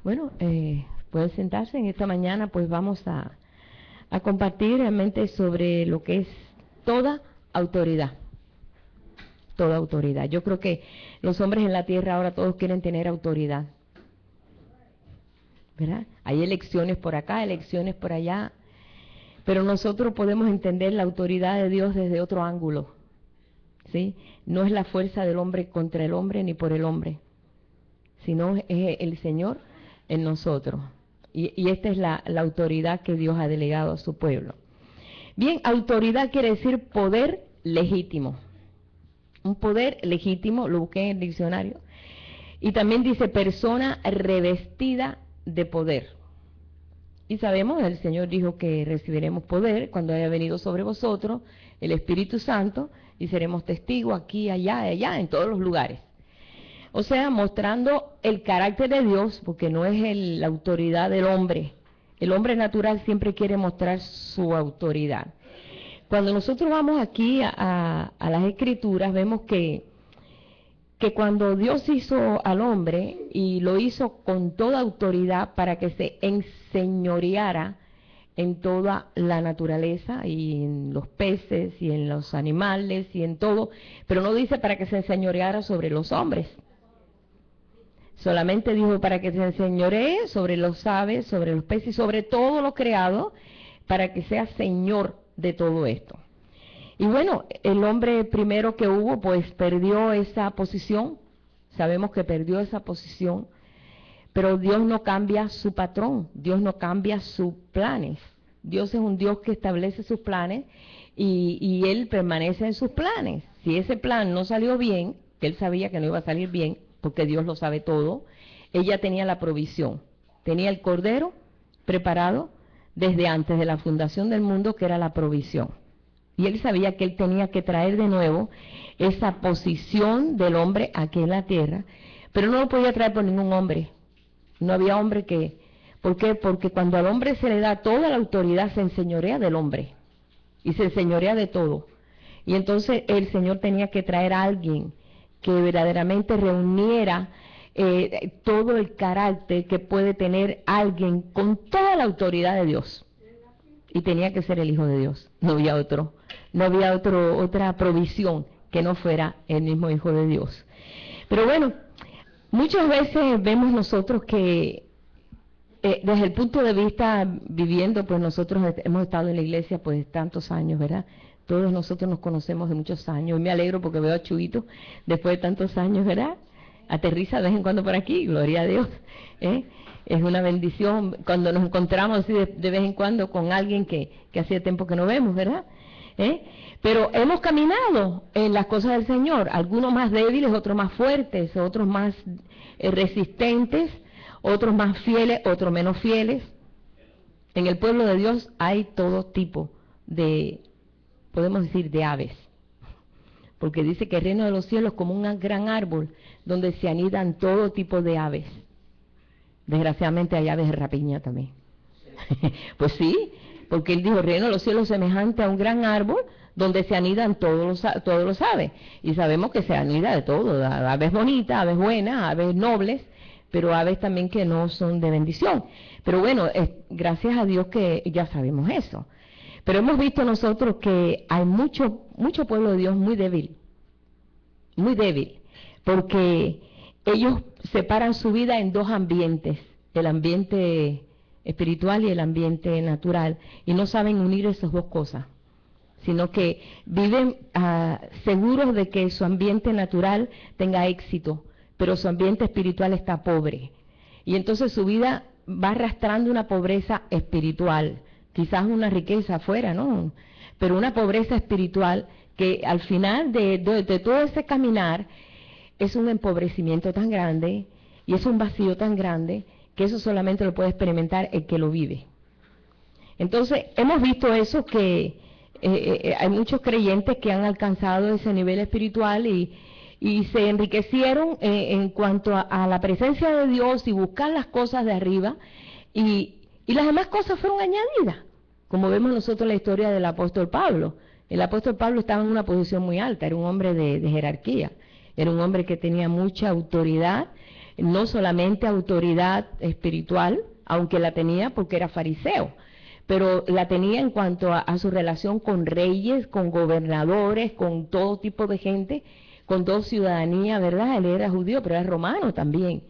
Bueno, pueden sentarse. En esta mañana pues vamos a compartir realmente sobre lo que es toda autoridad. Toda autoridad. Yo creo que los hombres en la tierra ahora todos quieren tener autoridad, ¿verdad? Hay elecciones por acá, elecciones por allá, pero nosotros podemos entender la autoridad de Dios desde otro ángulo, ¿sí? No es la fuerza del hombre contra el hombre ni por el hombre, sino es el Señor en nosotros. Y esta es la autoridad que Dios ha delegado a su pueblo. Bien, autoridad quiere decir poder legítimo. Un poder legítimo, lo busqué en el diccionario. Y también dice persona revestida de poder. Y sabemos, el Señor dijo que recibiremos poder cuando haya venido sobre vosotros el Espíritu Santo y seremos testigos aquí, allá, allá, en todos los lugares. O sea, mostrando el carácter de Dios, porque no es la autoridad del hombre. El hombre natural siempre quiere mostrar su autoridad. Cuando nosotros vamos aquí a las Escrituras, vemos que cuando Dios hizo al hombre y lo hizo con toda autoridad para que se enseñoreara en toda la naturaleza y en los peces y en los animales y en todo, pero no dice para que se enseñoreara sobre los hombres. Solamente dijo para que se enseñoree sobre los aves, sobre los peces y sobre todo lo creado, para que sea Señor de todo esto. Y bueno, el hombre primero que hubo, pues perdió esa posición. Sabemos que perdió esa posición, pero Dios no cambia su patrón, Dios no cambia sus planes. Dios es un Dios que establece sus planes y Él permanece en sus planes. Si ese plan no salió bien, que Él sabía que no iba a salir bien, porque Dios lo sabe todo, ella tenía la provisión, tenía el cordero preparado desde antes de la fundación del mundo, que era la provisión. Y él sabía que él tenía que traer de nuevo esa posición del hombre aquí en la tierra, pero no lo podía traer por ningún hombre. No había hombre que... ¿Por qué? Porque cuando al hombre se le da toda la autoridad, se enseñorea del hombre y se enseñorea de todo. Y entonces el Señor tenía que traer a alguien que verdaderamente reuniera todo el carácter que puede tener alguien con toda la autoridad de Dios. Y tenía que ser el Hijo de Dios, no había otro, otra provisión que no fuera el mismo Hijo de Dios. Pero bueno, muchas veces vemos nosotros que desde el punto de vista viviendo, pues nosotros hemos estado en la iglesia pues tantos años, ¿verdad? Todos nosotros nos conocemos de muchos años y me alegro porque veo a Chuito después de tantos años, ¿verdad? Aterriza de vez en cuando por aquí, gloria a Dios, ¿eh? Es una bendición cuando nos encontramos así de vez en cuando con alguien que hacía tiempo que no vemos, ¿verdad? Pero hemos caminado en las cosas del Señor, algunos más débiles, otros más fuertes, otros más resistentes, otros más fieles, otros menos fieles. En el pueblo de Dios hay todo tipo de, podemos decir, de aves, porque dice que el reino de los cielos es como un gran árbol donde se anidan todo tipo de aves. Desgraciadamente hay aves de rapiña también. Pues sí, porque él dijo, el reino de los cielos es semejante a un gran árbol donde se anidan todos los aves. Y sabemos que se anida de todo, aves bonitas, aves buenas, aves nobles, pero aves también que no son de bendición. Pero bueno, gracias a Dios que ya sabemos eso. Pero hemos visto nosotros que hay mucho pueblo de Dios muy débil, porque ellos separan su vida en dos ambientes, el ambiente espiritual y el ambiente natural, y no saben unir esas dos cosas, sino que viven seguros de que su ambiente natural tenga éxito, pero su ambiente espiritual está pobre. Y entonces su vida va arrastrando una pobreza espiritual, quizás una riqueza afuera, ¿no? Pero una pobreza espiritual que al final de todo ese caminar es un empobrecimiento tan grande y es un vacío tan grande que eso solamente lo puede experimentar el que lo vive. Entonces, hemos visto eso, que hay muchos creyentes que han alcanzado ese nivel espiritual y se enriquecieron en cuanto a la presencia de Dios y buscar las cosas de arriba, y las demás cosas fueron añadidas, como vemos nosotros en la historia del apóstol Pablo. El apóstol Pablo estaba en una posición muy alta, era un hombre de jerarquía, era un hombre que tenía mucha autoridad, no solamente autoridad espiritual, aunque la tenía porque era fariseo, pero la tenía en cuanto a su relación con reyes, con gobernadores, con todo tipo de gente, con toda ciudadanía, ¿verdad? Él era judío, pero era romano también.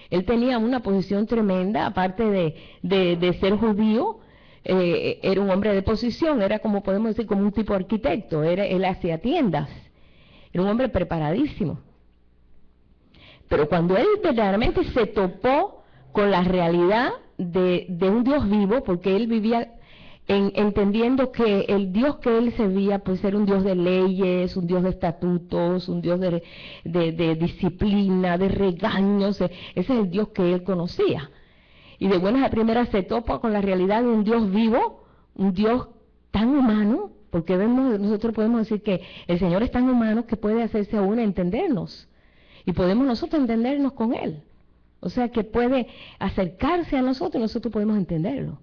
Él tenía una posición tremenda, aparte de ser judío, era un hombre de posición, era como podemos decir, como un tipo arquitecto, él hacía tiendas, era un hombre preparadísimo. Pero cuando él verdaderamente se topó con la realidad de un Dios vivo, porque él vivía entendiendo que el Dios que él servía pues era un Dios de leyes, un Dios de estatutos, un Dios de disciplina, de regaños, ese es el Dios que él conocía. Y de buenas a primeras se topa con la realidad de un Dios vivo, un Dios tan humano, porque nosotros podemos decir que el Señor es tan humano que puede hacerse aún entendernos. Y podemos nosotros entendernos con Él. O sea que puede acercarse a nosotros y nosotros podemos entenderlo.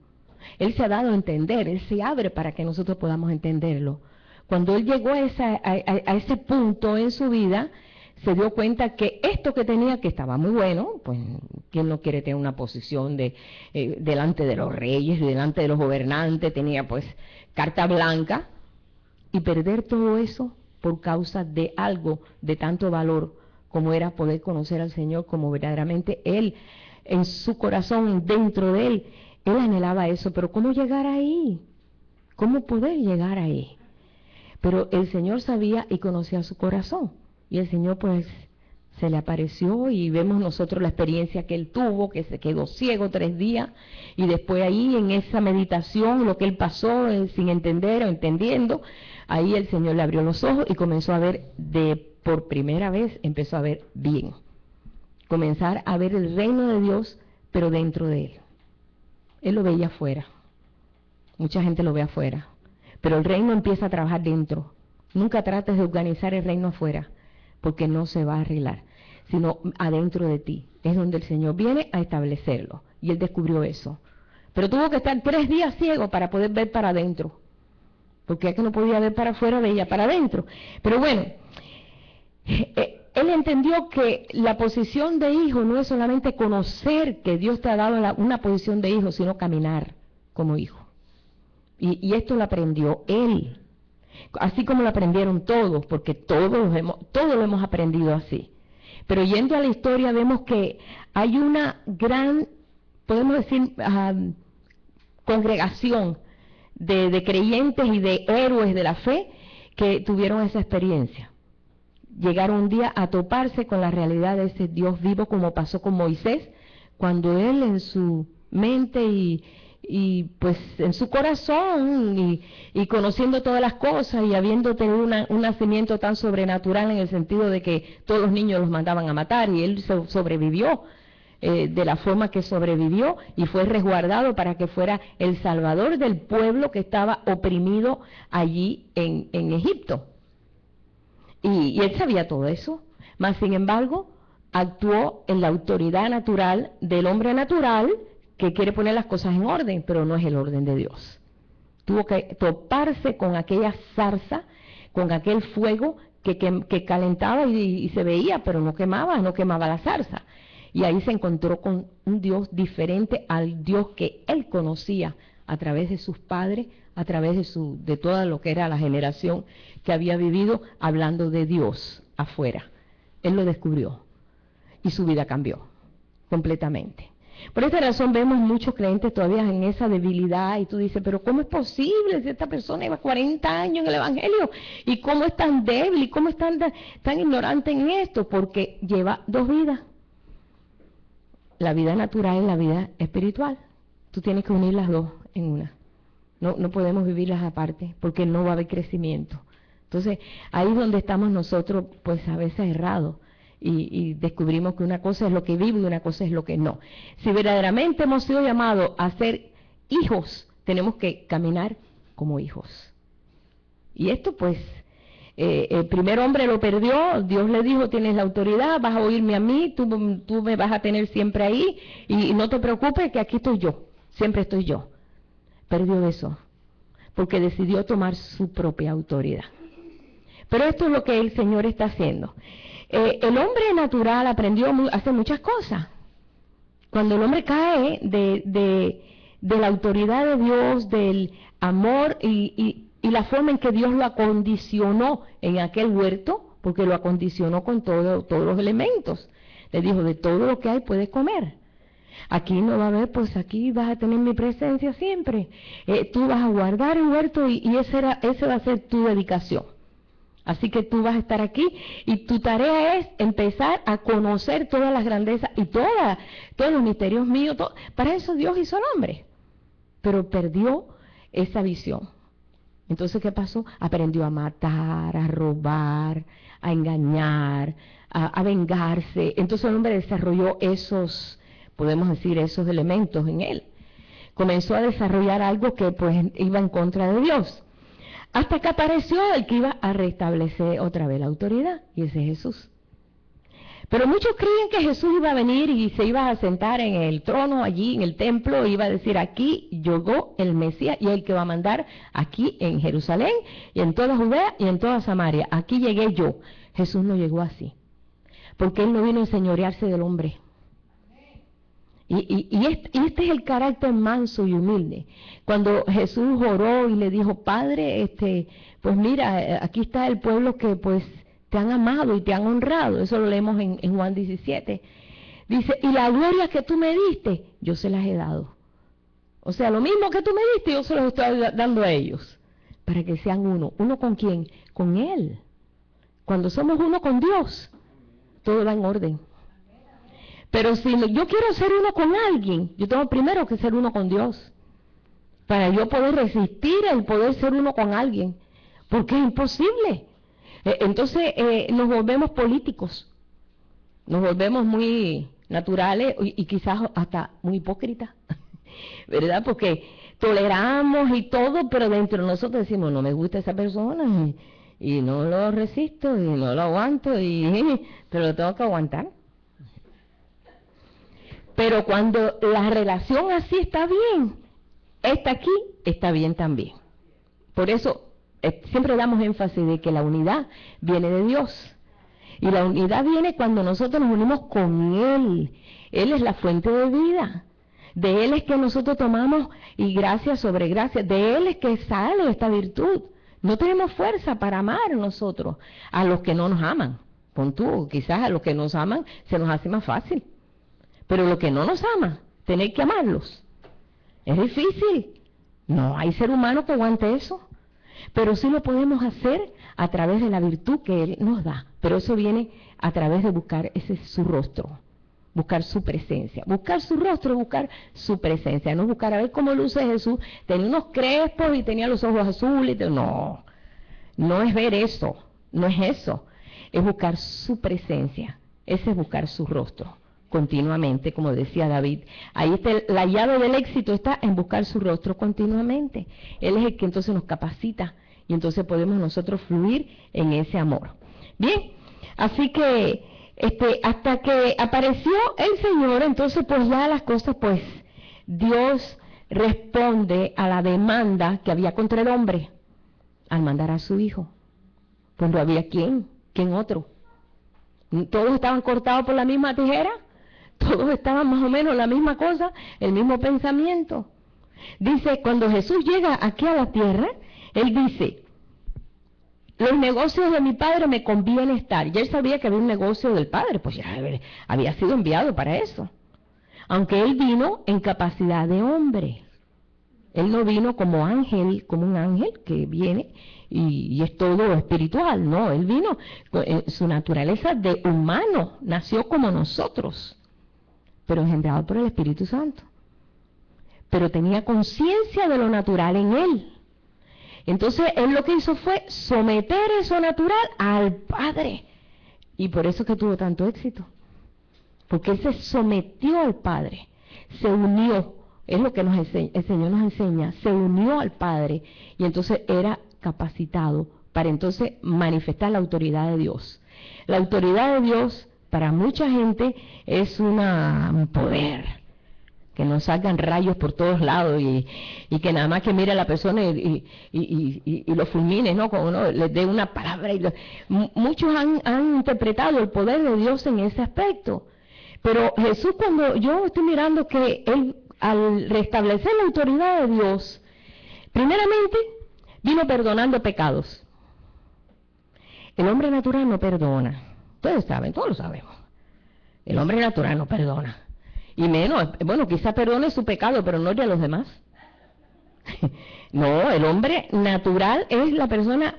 Él se ha dado a entender, Él se abre para que nosotros podamos entenderlo. Cuando Él llegó a ese punto en su vida, se dio cuenta que esto que tenía, que estaba muy bueno, pues ¿quién no quiere tener una posición delante de los reyes, delante de los gobernantes? Tenía pues carta blanca, y perder todo eso por causa de algo de tanto valor como era poder conocer al Señor, como verdaderamente Él, en su corazón, dentro de Él anhelaba eso. Pero ¿cómo llegar ahí? ¿Cómo poder llegar ahí? Pero el Señor sabía y conocía su corazón, y el Señor pues se le apareció, y vemos nosotros la experiencia que él tuvo, que se quedó ciego 3 días, y después ahí en esa meditación, lo que él pasó sin entender o entendiendo, ahí el Señor le abrió los ojos y comenzó a ver por primera vez, empezó a ver bien. Comenzar a ver el reino de Dios, pero dentro de él. Él lo veía afuera. Mucha gente lo ve afuera. Pero el reino empieza a trabajar dentro. Nunca trates de organizar el reino afuera, porque no se va a arreglar, sino adentro de ti. Es donde el Señor viene a establecerlo. Y él descubrió eso. Pero tuvo que estar 3 días ciego para poder ver para adentro. Porque es que no podía ver para afuera, veía para adentro. Pero bueno, él entendió que la posición de hijo no es solamente conocer que Dios te ha dado una posición de hijo, sino caminar como hijo. Y esto lo aprendió él, así como lo aprendieron todos, porque todos lo hemos aprendido así. Pero yendo a la historia vemos que hay una gran, podemos decir, congregación de creyentes y de héroes de la fe que tuvieron esa experiencia. Llegaron un día a toparse con la realidad de ese Dios vivo, como pasó con Moisés, cuando él en su mente y pues en su corazón y conociendo todas las cosas y habiendo tenido un nacimiento tan sobrenatural en el sentido de que todos los niños los mandaban a matar, y él sobrevivió de la forma que sobrevivió y fue resguardado para que fuera el salvador del pueblo que estaba oprimido allí en Egipto. Y él sabía todo eso, mas sin embargo actuó en la autoridad natural del hombre natural que quiere poner las cosas en orden, pero no es el orden de Dios. Tuvo que toparse con aquella zarza, con aquel fuego que calentaba y se veía, pero no quemaba la zarza. Y ahí se encontró con un Dios diferente al Dios que él conocía a través de sus padres, a través de toda lo que era la generación que había vivido hablando de Dios afuera. Él lo descubrió y su vida cambió completamente. Por esta razón vemos muchos creyentes todavía en esa debilidad, y tú dices, pero ¿cómo es posible si esta persona lleva 40 años en el Evangelio? ¿Y cómo es tan débil? ¿Y cómo es tan ignorante en esto? Porque lleva 2 vidas. La vida natural y la vida espiritual. Tú tienes que unir las dos en una. No podemos vivirlas aparte, porque no va a haber crecimiento. Entonces, ahí es donde estamos nosotros, pues a veces errados. Y descubrimos que una cosa es lo que vivo y una cosa es lo que no. Si verdaderamente hemos sido llamados a ser hijos, tenemos que caminar como hijos. Y esto pues, el primer hombre lo perdió, Dios le dijo, tienes la autoridad, vas a oírme a mí, tú me vas a tener siempre ahí, y no te preocupes que aquí estoy yo, siempre estoy yo. Perdió eso, porque decidió tomar su propia autoridad. Pero esto es lo que el Señor está haciendo. el hombre natural aprendió a hacer muchas cosas. Cuando el hombre cae de la autoridad de Dios, del amor y la forma en que Dios lo acondicionó en aquel huerto, porque lo acondicionó con todos los elementos. Le dijo, de todo lo que hay puedes comer. Aquí no va a haber, pues aquí vas a tener mi presencia siempre. Tú vas a guardar el huerto y esa va a ser tu dedicación. Así que tú vas a estar aquí y tu tarea es empezar a conocer todas las grandezas y todos los misterios míos. Para eso Dios hizo al hombre. Pero perdió esa visión. Entonces, ¿qué pasó? Aprendió a matar, a robar, a engañar, a vengarse. Entonces el hombre desarrolló podemos decir, esos elementos en él. Comenzó a desarrollar algo que pues iba en contra de Dios. Hasta que apareció el que iba a restablecer otra vez la autoridad, y ese es Jesús. Pero muchos creían que Jesús iba a venir y se iba a sentar en el trono allí en el templo, iba a decir, aquí llegó el Mesías y el que va a mandar aquí en Jerusalén y en toda Judea y en toda Samaria. Aquí llegué yo. Jesús no llegó así, porque Él no vino a enseñorearse del hombre. Y este es el carácter manso y humilde. Cuando Jesús oró y le dijo, Padre, pues mira, aquí está el pueblo que pues te han amado y te han honrado. Eso lo leemos en Juan 17. Dice, y la gloria que tú me diste, yo se las he dado. O sea, lo mismo que tú me diste, yo se los estoy dando a ellos. Para que sean uno. ¿Uno con quién? Con Él. Cuando somos uno con Dios, todo va en orden. Pero si yo quiero ser uno con alguien, yo tengo primero que ser uno con Dios. Para yo poder resistir el poder ser uno con alguien. Porque es imposible. Entonces nos volvemos políticos. Nos volvemos muy naturales y quizás hasta muy hipócritas. ¿Verdad? Porque toleramos y todo, pero dentro de nosotros decimos, no me gusta esa persona y no lo resisto y no lo aguanto, pero lo tengo que aguantar. Pero cuando la relación así está bien, esta aquí está bien también. Por eso siempre damos énfasis de que la unidad viene de Dios. Y la unidad viene cuando nosotros nos unimos con Él. Él es la fuente de vida. De Él es que nosotros tomamos y gracia sobre gracia. De Él es que sale esta virtud. No tenemos fuerza para amar nosotros a los que no nos aman. Pon tú, quizás a los que nos aman se nos hace más fácil. Pero los que no nos aman, tener que amarlos, es difícil. No hay ser humano que aguante eso. Pero sí lo podemos hacer a través de la virtud que Él nos da. Pero eso viene a través de buscar su rostro, buscar su presencia. Buscar su rostro, buscar su presencia. No buscar a ver cómo luce Jesús. Tenía unos crespos y tenía los ojos azules. No, no es ver eso. No es eso. Es buscar su presencia. Ese es buscar su rostro. Continuamente, como decía David. Ahí está la llave del éxito, está en buscar su rostro continuamente. Él es el que entonces nos capacita y entonces podemos nosotros fluir en ese amor. Bien, así que hasta que apareció el Señor, entonces pues ya las cosas, pues Dios responde a la demanda que había contra el hombre al mandar a su hijo. Pues no había quién otro. Todos estaban cortados por la misma tijera. Todos estaban más o menos la misma cosa, el mismo pensamiento. Dice, cuando Jesús llega aquí a la tierra, Él dice, los negocios de mi Padre me conviene estar. Y Él sabía que había un negocio del Padre, pues ya había sido enviado para eso. Aunque Él vino en capacidad de hombre. Él no vino como ángel, como un ángel que viene y es todo espiritual. No, Él vino en su naturaleza de humano, nació como nosotros, pero engendrado por el Espíritu Santo. Pero tenía conciencia de lo natural en Él. Entonces, Él lo que hizo fue someter eso natural al Padre. Y por eso que tuvo tanto éxito. Porque Él se sometió al Padre, se unió. Es lo que el Señor nos enseña. Se unió al Padre y entonces era capacitado para entonces manifestar la autoridad de Dios. La autoridad de Dios para mucha gente es un poder, que no salgan rayos por todos lados y que nada más que mire a la persona y lo fulmine, ¿no? Como uno les dé una palabra. Muchos han interpretado el poder de Dios en ese aspecto. Pero Jesús, cuando yo estoy mirando que Él, al restablecer la autoridad de Dios, primeramente vino perdonando pecados. El hombre natural no perdona. Ustedes saben, todos lo sabemos. El hombre natural no perdona. Y menos, bueno, quizá perdone su pecado, pero no el de los demás. No, el hombre natural es la persona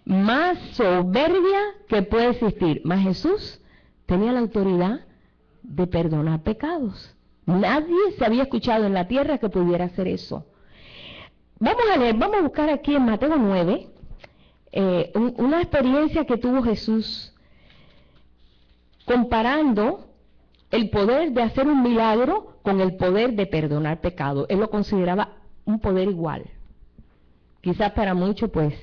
más soberbia que puede existir. Mas Jesús tenía la autoridad de perdonar pecados. Nadie se había escuchado en la tierra que pudiera hacer eso. Vamos a leer, vamos a buscar aquí en Mateo 9, una experiencia que tuvo Jesús comparando el poder de hacer un milagro con el poder de perdonar pecado. Él lo consideraba un poder igual. Quizás para muchos, pues,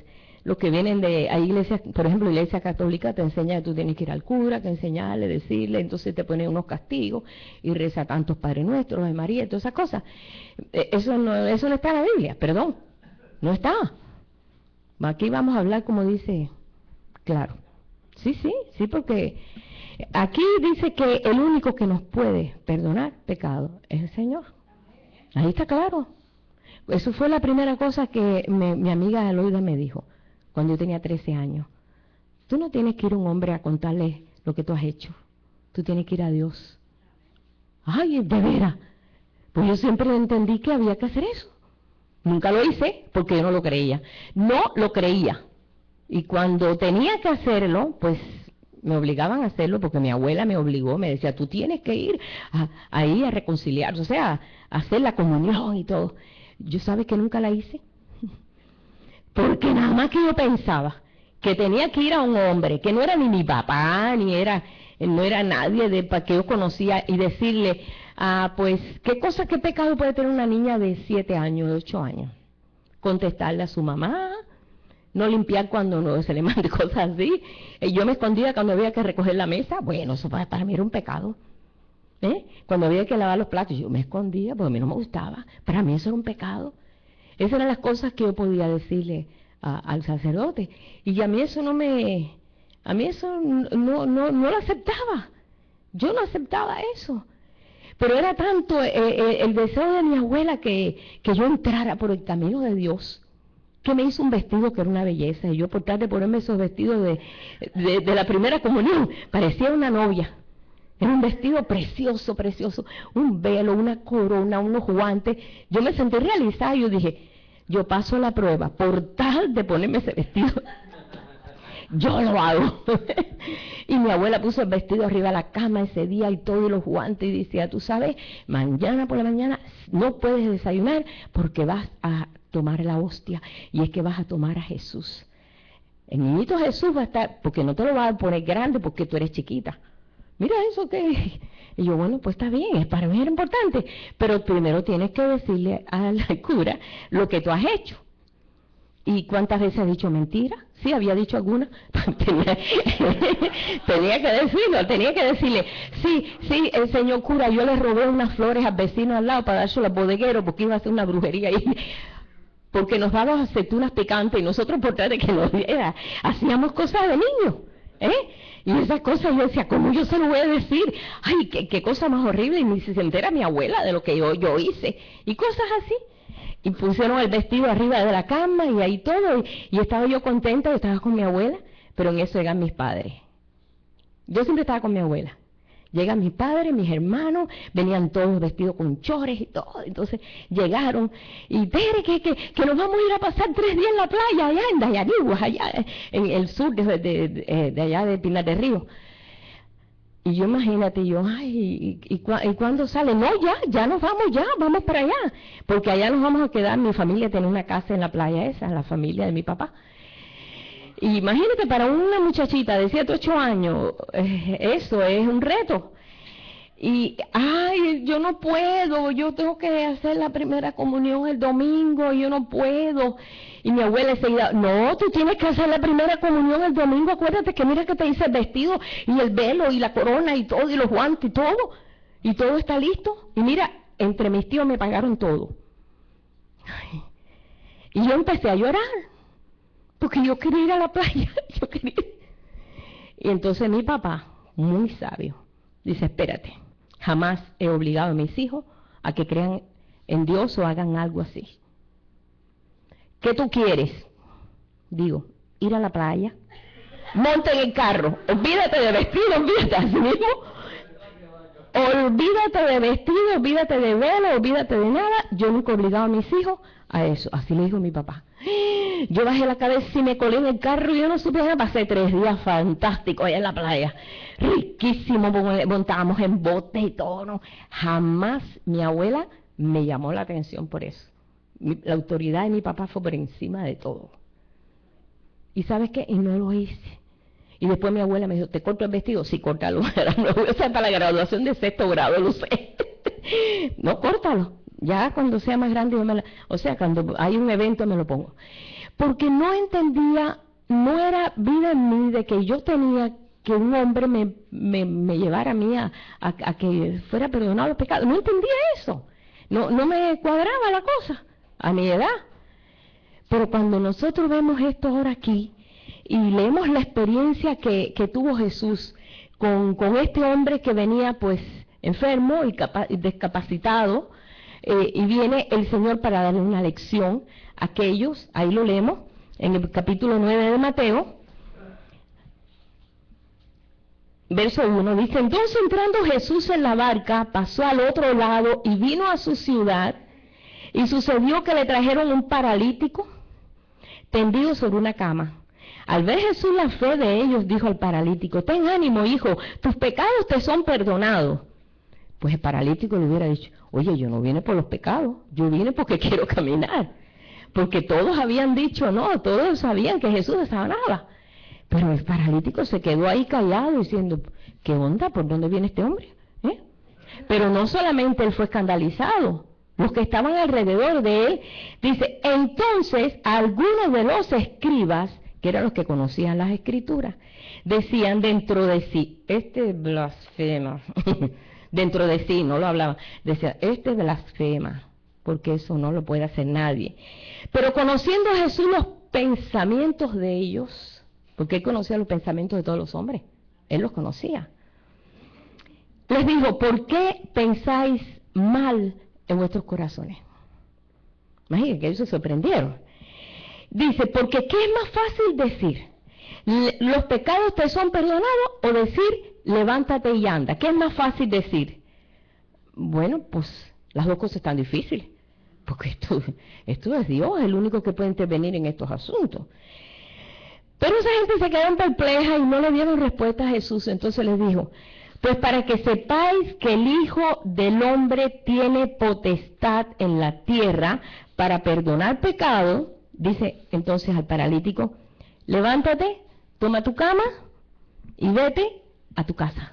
los que vienen de a iglesias, por ejemplo, la iglesia católica te enseña que tú tienes que ir al cura, que enseñarle, decirle, entonces te pone unos castigos y reza tantos Padre Nuestros, de María, todas esas cosas. Eso no está en la Biblia, perdón, no está. Aquí vamos a hablar como dice, claro. Sí, porque aquí dice que el único que nos puede perdonar pecado es el Señor. Ahí está claro. Eso fue la primera cosa que mi amiga Eloida me dijo cuando yo tenía 13 años. Tú no tienes que ir a un hombre a contarle lo que tú has hecho. Tú tienes que ir a Dios. Ay, de veras. Pues yo siempre entendí que había que hacer eso. Nunca lo hice porque yo no lo creía. No lo creía. Y cuando tenía que hacerlo, pues me obligaban a hacerlo porque mi abuela me obligó, me decía, tú tienes que ir ahí a reconciliar, o sea, a hacer la comunión y todo. Yo sabes que nunca la hice. Porque nada más que yo pensaba que tenía que ir a un hombre que no era ni mi papá, no era nadie para que yo conocía y decirle, pues, ¿qué pecado puede tener una niña de 7 años, de 8 años? Contestarle a su mamá, no limpiar cuando no se le mande cosas así. Yo me escondía cuando había que recoger la mesa. Bueno, eso para mí era un pecado. Cuando había que lavar los platos, yo me escondía porque a mí no me gustaba. Para mí eso era un pecado. Esas eran las cosas que yo podía decirle al sacerdote. Y a mí eso no lo aceptaba. Yo no aceptaba eso. Pero era tanto el deseo de mi abuela que yo entrara por el camino de Dios, que me hizo un vestido que era una belleza. Y yo, por tratar de ponerme esos vestidos de la primera comunión, parecía una novia. Era un vestido precioso, precioso, un velo, una corona, unos guantes. Yo me sentí realizada y yo dije, yo paso la prueba por tal de ponerme ese vestido. Yo lo hago. Y mi abuela puso el vestido arriba de la cama ese día y todo, y los guantes, y decía, tú sabes, mañana por la mañana no puedes desayunar porque vas a tomar la hostia, y es que vas a tomar a Jesús. El niñito Jesús va a estar, porque no te lo va a poner grande porque tú eres chiquita. Mira eso que... Y yo, bueno, pues está bien, para mí era importante, pero primero tienes que decirle al cura lo que tú has hecho. ¿Y cuántas veces has dicho mentira? Sí, había dicho alguna. tenía que decirle, sí, el señor cura, yo le robé unas flores al vecino al lado para dárselo al bodeguero porque iba a hacer una brujería ahí. Porque nos daban aceitunas picantes y nosotros, por tratar de que nos diera, hacíamos cosas de niños, Y esas cosas yo decía, ¿cómo yo se lo voy a decir? Ay, qué cosa más horrible, y ni se entera mi abuela de lo que yo hice, y cosas así. Y pusieron el vestido arriba de la cama y ahí todo, y estaba yo contenta, yo estaba con mi abuela, pero en eso llegan mis padres. Yo siempre estaba con mi abuela. Llegan mis padres, mis hermanos, venían todos vestidos con chores y todo. Entonces llegaron y Tere, que nos vamos a ir a pasar 3 días en la playa, allá en Dayaniguas, allá en el sur de allá de Pinar del Río. Y yo imagínate, ay, ¿y cuándo sale? No, ya nos vamos, vamos para allá. Porque allá nos vamos a quedar, mi familia tiene una casa en la playa esa, la familia de mi papá. Y imagínate, para una muchachita de 7, 8 años, eso es un reto. Y, ay, yo no puedo, yo tengo que hacer la primera comunión el domingo, yo no puedo. Y mi abuela enseguida, no, tú tienes que hacer la primera comunión el domingo, acuérdate que mira que te hice el vestido y el velo y la corona y todo, y los guantes y todo está listo. Y mira, entre mis tíos me pagaron todo. Ay, y yo empecé a llorar, porque yo quería ir a la playa, yo quería. Y entonces mi papá, muy sabio, dice, espérate, jamás he obligado a mis hijos a que crean en Dios o hagan algo así. ¿Qué tú quieres? Digo, ir a la playa. Monte en el carro, olvídate de vestido, olvídate así mismo. Olvídate de vestido, olvídate de velo, olvídate de nada. Yo nunca he obligado a mis hijos a eso. Así le dijo mi papá. Yo bajé la cabeza y me colé en el carro y yo no supe nada. Pasé 3 días fantásticos allá en la playa. Riquísimo, montábamos en botes y todo, ¿no? Jamás mi abuela me llamó la atención por eso. La autoridad de mi papá fue por encima de todo. ¿Y sabes qué? Y no lo hice. Y después mi abuela me dijo, ¿te corto el vestido? Sí, córtalo. Lo voy a usar para la graduación de 6º grado, lo sé. No, córtalo. Ya cuando sea más grande, o sea, cuando hay un evento me lo pongo. Porque no entendía, no era vida en mí de que yo tenía que un hombre me llevara a mí a que fuera perdonado los pecados. No entendía eso. No me cuadraba la cosa a mi edad. Pero cuando nosotros vemos esto ahora aquí y leemos la experiencia que tuvo Jesús con este hombre que venía pues enfermo y discapacitado, y viene el Señor para darle una lección a aquellos, ahí lo leemos, en el capítulo 9 de Mateo, verso 1, dice, entonces entrando Jesús en la barca, pasó al otro lado y vino a su ciudad, y sucedió que le trajeron un paralítico tendido sobre una cama. Al ver Jesús la fe de ellos, dijo al paralítico, ten ánimo, hijo, tus pecados te son perdonados. Pues el paralítico le hubiera dicho, oye, yo no vine por los pecados, yo vine porque quiero caminar. Porque todos habían dicho, no, todos sabían que Jesús sanaba. Pero el paralítico se quedó ahí callado diciendo, ¿qué onda? ¿Por dónde viene este hombre? Pero no solamente él fue escandalizado, los que estaban alrededor de él, dice, entonces algunos de los escribas, que eran los que conocían las escrituras, decían dentro de sí, este blasfema, dentro de sí, no lo hablaban, decían, este blasfema, porque eso no lo puede hacer nadie. Pero conociendo a Jesús los pensamientos de ellos, porque él conocía los pensamientos de todos los hombres, él los conocía, les dijo, ¿por qué pensáis mal en vuestros corazones? Imagínense que ellos se sorprendieron. Dice, porque ¿qué es más fácil decir? ¿Los pecados te son perdonados? O decir, levántate y anda. ¿Qué es más fácil decir? Bueno, pues las dos cosas están difíciles, porque esto es Dios, el único que puede intervenir en estos asuntos. Pero esa gente se quedó perpleja y no le dieron respuesta a Jesús. Entonces les dijo, pues para que sepáis que el Hijo del Hombre tiene potestad en la tierra para perdonar pecado, dice entonces al paralítico, levántate, toma tu cama y vete a tu casa.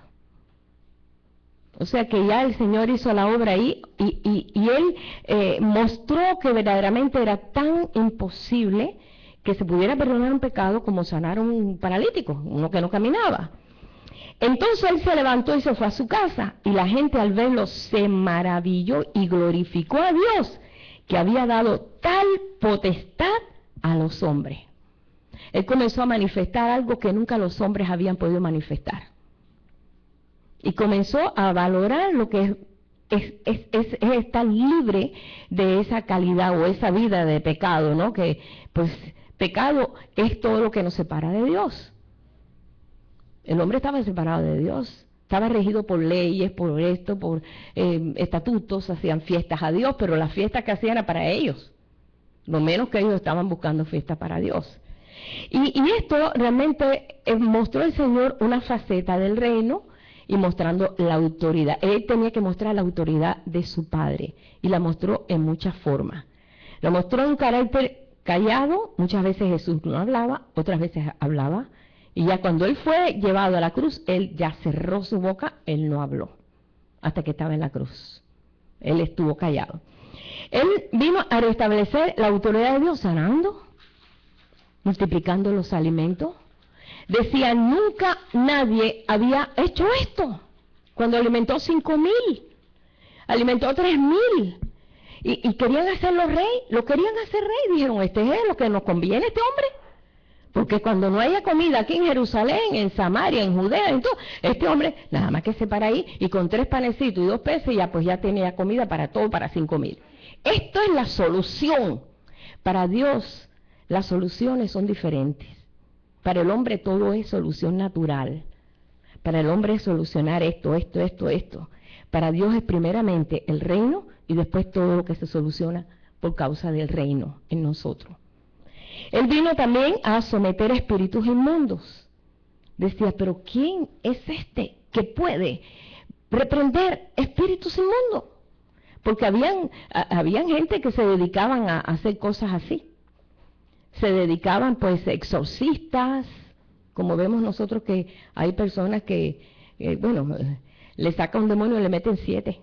O sea que ya el Señor hizo la obra ahí y Él mostró que verdaderamente era tan imposible que se pudiera perdonar un pecado como sanar a un paralítico, uno que no caminaba. Entonces él se levantó y se fue a su casa, y la gente al verlo se maravilló y glorificó a Dios, que había dado tal potestad a los hombres. Él comenzó a manifestar algo que nunca los hombres habían podido manifestar. Y comenzó a valorar lo que es estar libre de esa calidad o esa vida de pecado, ¿no? Que pues pecado es todo lo que nos separa de Dios. El hombre estaba separado de Dios, estaba regido por leyes, por esto, por estatutos, hacían fiestas a Dios, pero las fiestas que hacían eran para ellos, lo menos que ellos estaban buscando fiestas para Dios. Y esto realmente mostró el Señor una faceta del reino y mostrando la autoridad. Él tenía que mostrar la autoridad de su Padre y la mostró en muchas formas. Lo mostró en un carácter callado, muchas veces Jesús no hablaba, otras veces hablaba. Y ya cuando él fue llevado a la cruz, él ya cerró su boca, él no habló, hasta que estaba en la cruz. Él estuvo callado. Él vino a restablecer la autoridad de Dios sanando, multiplicando los alimentos. Decía, nunca nadie había hecho esto, cuando alimentó 5,000. alimentó a 3,000. Y querían hacerlo rey, lo querían hacer rey. Dijeron, este es lo que nos conviene, este hombre. Porque cuando no haya comida aquí en Jerusalén, en Samaria, en Judea, entonces, este hombre, nada más que se para ahí, y con 3 panecitos y 2 peces, ya pues ya tenía comida para todo, para 5,000. Esto es la solución. Para Dios, las soluciones son diferentes. Para el hombre todo es solución natural. Para el hombre es solucionar esto. Para Dios es primeramente el reino y después todo lo que se soluciona por causa del reino en nosotros. Él vino también a someter espíritus inmundos. Decía, pero ¿quién es este que puede reprender espíritus inmundos? Porque habían gente que se dedicaban a hacer cosas así. Se dedicaban pues exorcistas, como vemos nosotros que hay personas que, le sacan un demonio y le meten 7.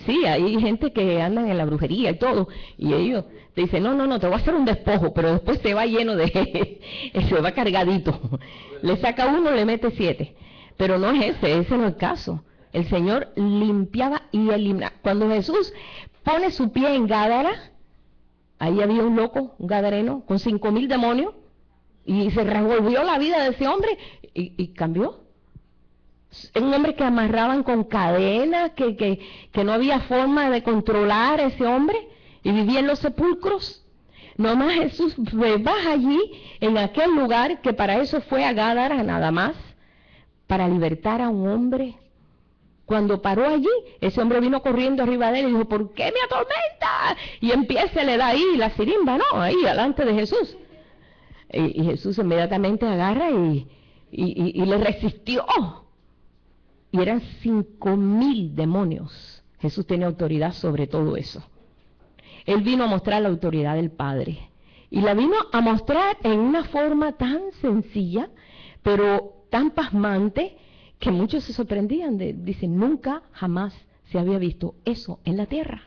Sí, hay gente que andan en la brujería y todo, y ellos te dicen, no, te voy a hacer un despojo, pero después se va lleno de, se va cargadito. Le saca uno, le mete 7. Pero no es ese no es el caso. El Señor limpiaba y eliminaba. Cuando Jesús pone su pie en Gádara, ahí había un loco, un gadareno, con 5,000 demonios, y se revolvió la vida de ese hombre, y cambió. Un hombre que amarraban con cadenas, que no había forma de controlar a ese hombre, y vivía en los sepulcros. Nomás Jesús baja allí, en aquel lugar, que para eso fue a Gádara nada más, para libertar a un hombre. Cuando paró allí, ese hombre vino corriendo arriba de él y dijo, ¿por qué me atormenta? Y empieza, le da ahí la sirimba, ¿no? Ahí, delante de Jesús. Y Jesús inmediatamente agarra y le resistió. Y eran 5,000 demonios. Jesús tenía autoridad sobre todo eso. Él vino a mostrar la autoridad del Padre. Y la vino a mostrar en una forma tan sencilla, pero tan pasmante, que muchos se sorprendían. Dicen, nunca, jamás se había visto eso en la tierra.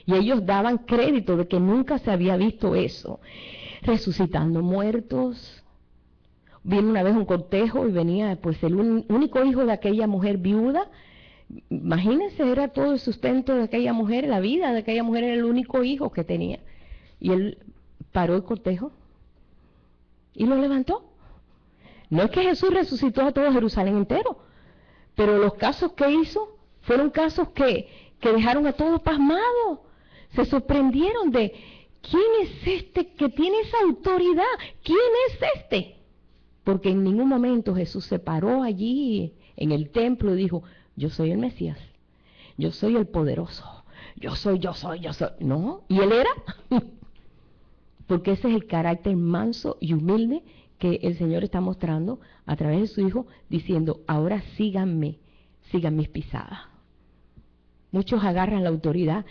Y ellos daban crédito de que nunca se había visto eso. Resucitando muertos. Vino una vez un cortejo y venía pues el único hijo de aquella mujer viuda. Imagínense, era todo el sustento de aquella mujer, la vida de aquella mujer era el único hijo que tenía. Y él paró el cortejo y lo levantó. No es que Jesús resucitó a todo Jerusalén entero, pero los casos que hizo fueron casos que dejaron a todos pasmados. Se sorprendieron de, ¿quién es este que tiene esa autoridad? ¿Quién es este? Porque en ningún momento Jesús se paró allí en el templo y dijo, yo soy el Mesías, yo soy el poderoso, yo soy. No, y él era, porque ese es el carácter manso y humilde que el Señor está mostrando a través de su Hijo, diciendo, ahora síganme, sigan mis pisadas. Muchos agarran la autoridad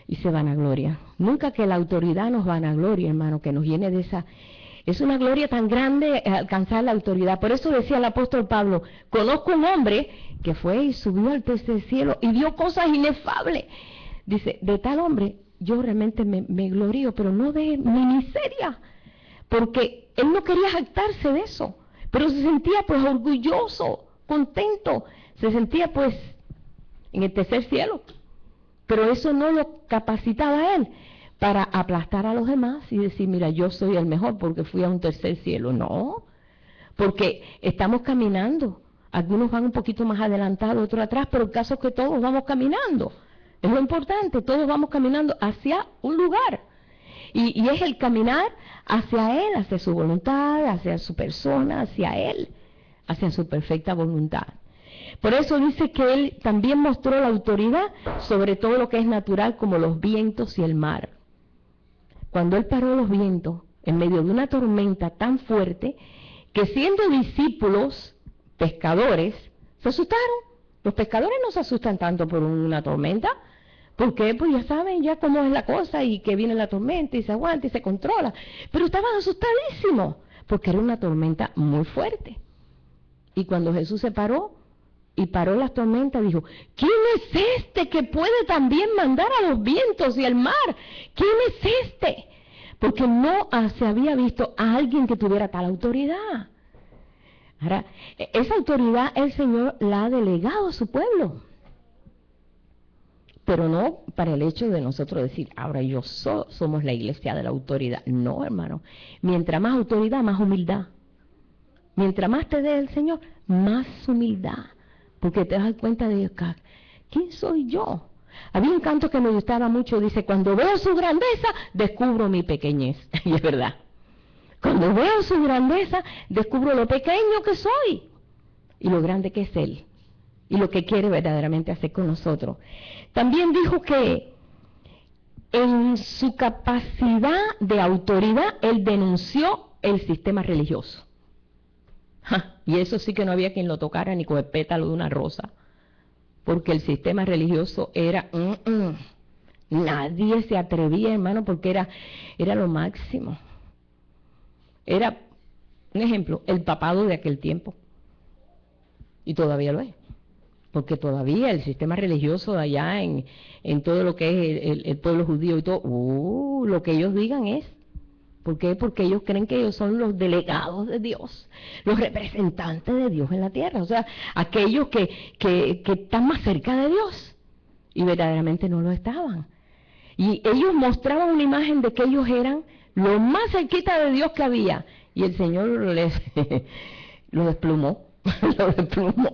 y se vanagloria. Nunca que la autoridad nos vanagloria, hermano, que nos llene de esa. Es una gloria tan grande alcanzar la autoridad. Por eso decía el apóstol Pablo, conozco un hombre que fue y subió al tercer cielo y vio cosas inefables. Dice, de tal hombre yo realmente me glorío, pero no de mi miseria, porque él no quería jactarse de eso, pero se sentía pues orgulloso, contento, se sentía pues en el tercer cielo, pero eso no lo capacitaba a él para aplastar a los demás y decir, mira, yo soy el mejor porque fui a un tercer cielo. No, porque estamos caminando, algunos van un poquito más adelantados, otros atrás, pero el caso es que todos vamos caminando, es lo importante, todos vamos caminando hacia un lugar, y es el caminar hacia Él, hacia su voluntad, hacia su persona, hacia Él, hacia su perfecta voluntad. Por eso dice que Él también mostró la autoridad sobre todo lo que es natural, como los vientos y el mar. Cuando Él paró los vientos en medio de una tormenta tan fuerte, que siendo discípulos, pescadores, se asustaron. Los pescadores no se asustan tanto por una tormenta, porque pues ya saben ya cómo es la cosa y que viene la tormenta y se aguanta y se controla. Pero estaban asustadísimos, porque era una tormenta muy fuerte. Y cuando Jesús se paró y paró las tormentas, dijo, ¿quién es este que puede también mandar a los vientos y al mar? ¿Quién es este? Porque no se había visto a alguien que tuviera tal autoridad. Ahora, esa autoridad el Señor la ha delegado a su pueblo. pero no para el hecho de nosotros decir, ahora somos la iglesia de la autoridad. No, hermano. Mientras más autoridad, más humildad. Mientras más te dé el Señor, más humildad. Porque te das cuenta de ¿quién soy yo? Había un canto que me gustaba mucho, dice, cuando veo su grandeza, descubro mi pequeñez. Y es verdad. Cuando veo su grandeza, descubro lo pequeño que soy y lo grande que es Él y lo que quiere verdaderamente hacer con nosotros. También dijo que en su capacidad de autoridad, Él denunció el sistema religioso. Y eso sí que no había quien lo tocara ni con el pétalo de una rosa, porque el sistema religioso era... Nadie se atrevía, hermano, porque era lo máximo. Era, un ejemplo, el papado de aquel tiempo. Y todavía lo es. Porque todavía el sistema religioso de allá en todo lo que es el pueblo judío y todo, lo que ellos digan es. ¿Por qué? Porque ellos creen que ellos son los delegados de Dios, los representantes de Dios en la tierra. O sea, aquellos que están más cerca de Dios. Y verdaderamente no lo estaban. Y ellos mostraban una imagen de que ellos eran lo más cerquita de Dios que había. Y el Señor lo desplumó. Lo desplumó.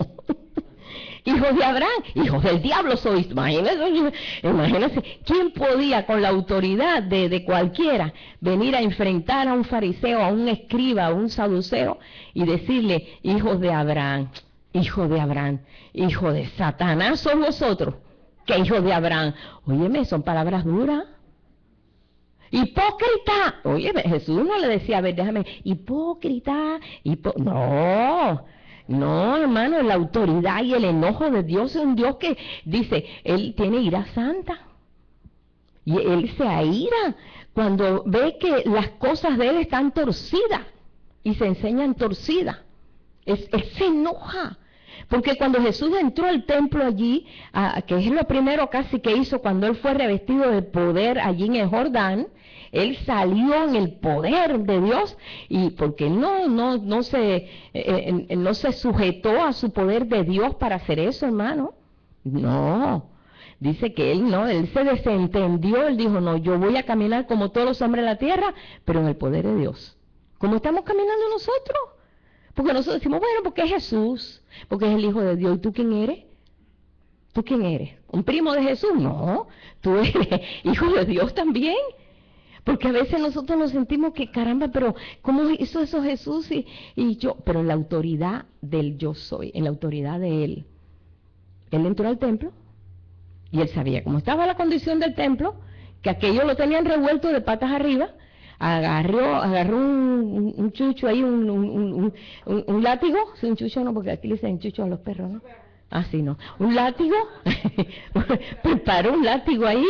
Hijos de Abraham, hijos del diablo sois. Imagínense, ¿quién podía con la autoridad de cualquiera venir a enfrentar a un fariseo, a un escriba, a un saduceo y decirle, hijos de Abraham, hijo de Satanás son vosotros? ¿Qué hijos de Abraham? Óyeme, son palabras duras. Hipócrita. Óyeme, Jesús no le decía, a ver, déjame, hipócrita, no, hermano, la autoridad y el enojo de Dios es un Dios que dice, Él tiene ira santa. Y Él se aira cuando ve que las cosas de Él están torcidas y se enseñan torcidas. Él se enoja. Porque cuando Jesús entró al templo allí, que es lo primero casi que hizo cuando Él fue revestido de poder allí en el Jordán, Él salió en el poder de Dios y porque no se sujetó a su poder de Dios para hacer eso, hermano. No, dice que Él se desentendió, Él dijo, no, yo voy a caminar como todos los hombres de la tierra, pero en el poder de Dios. ¿Cómo estamos caminando nosotros? Porque nosotros decimos, bueno, porque es Jesús, porque es el Hijo de Dios. ¿Y tú quién eres? ¿Tú quién eres? ¿Un primo de Jesús? No, tú eres Hijo de Dios también. Porque a veces nosotros nos sentimos que, caramba, pero ¿cómo hizo eso Jesús y yo? Pero en la autoridad del yo soy, en la autoridad de Él. Él entró al templo y Él sabía cómo estaba la condición del templo, que aquello lo tenían revuelto de patas arriba. Agarró un chucho ahí, un látigo, sí, un chucho no, porque aquí le dicen chucho a los perros, ¿no? Así no, un látigo, preparó un látigo ahí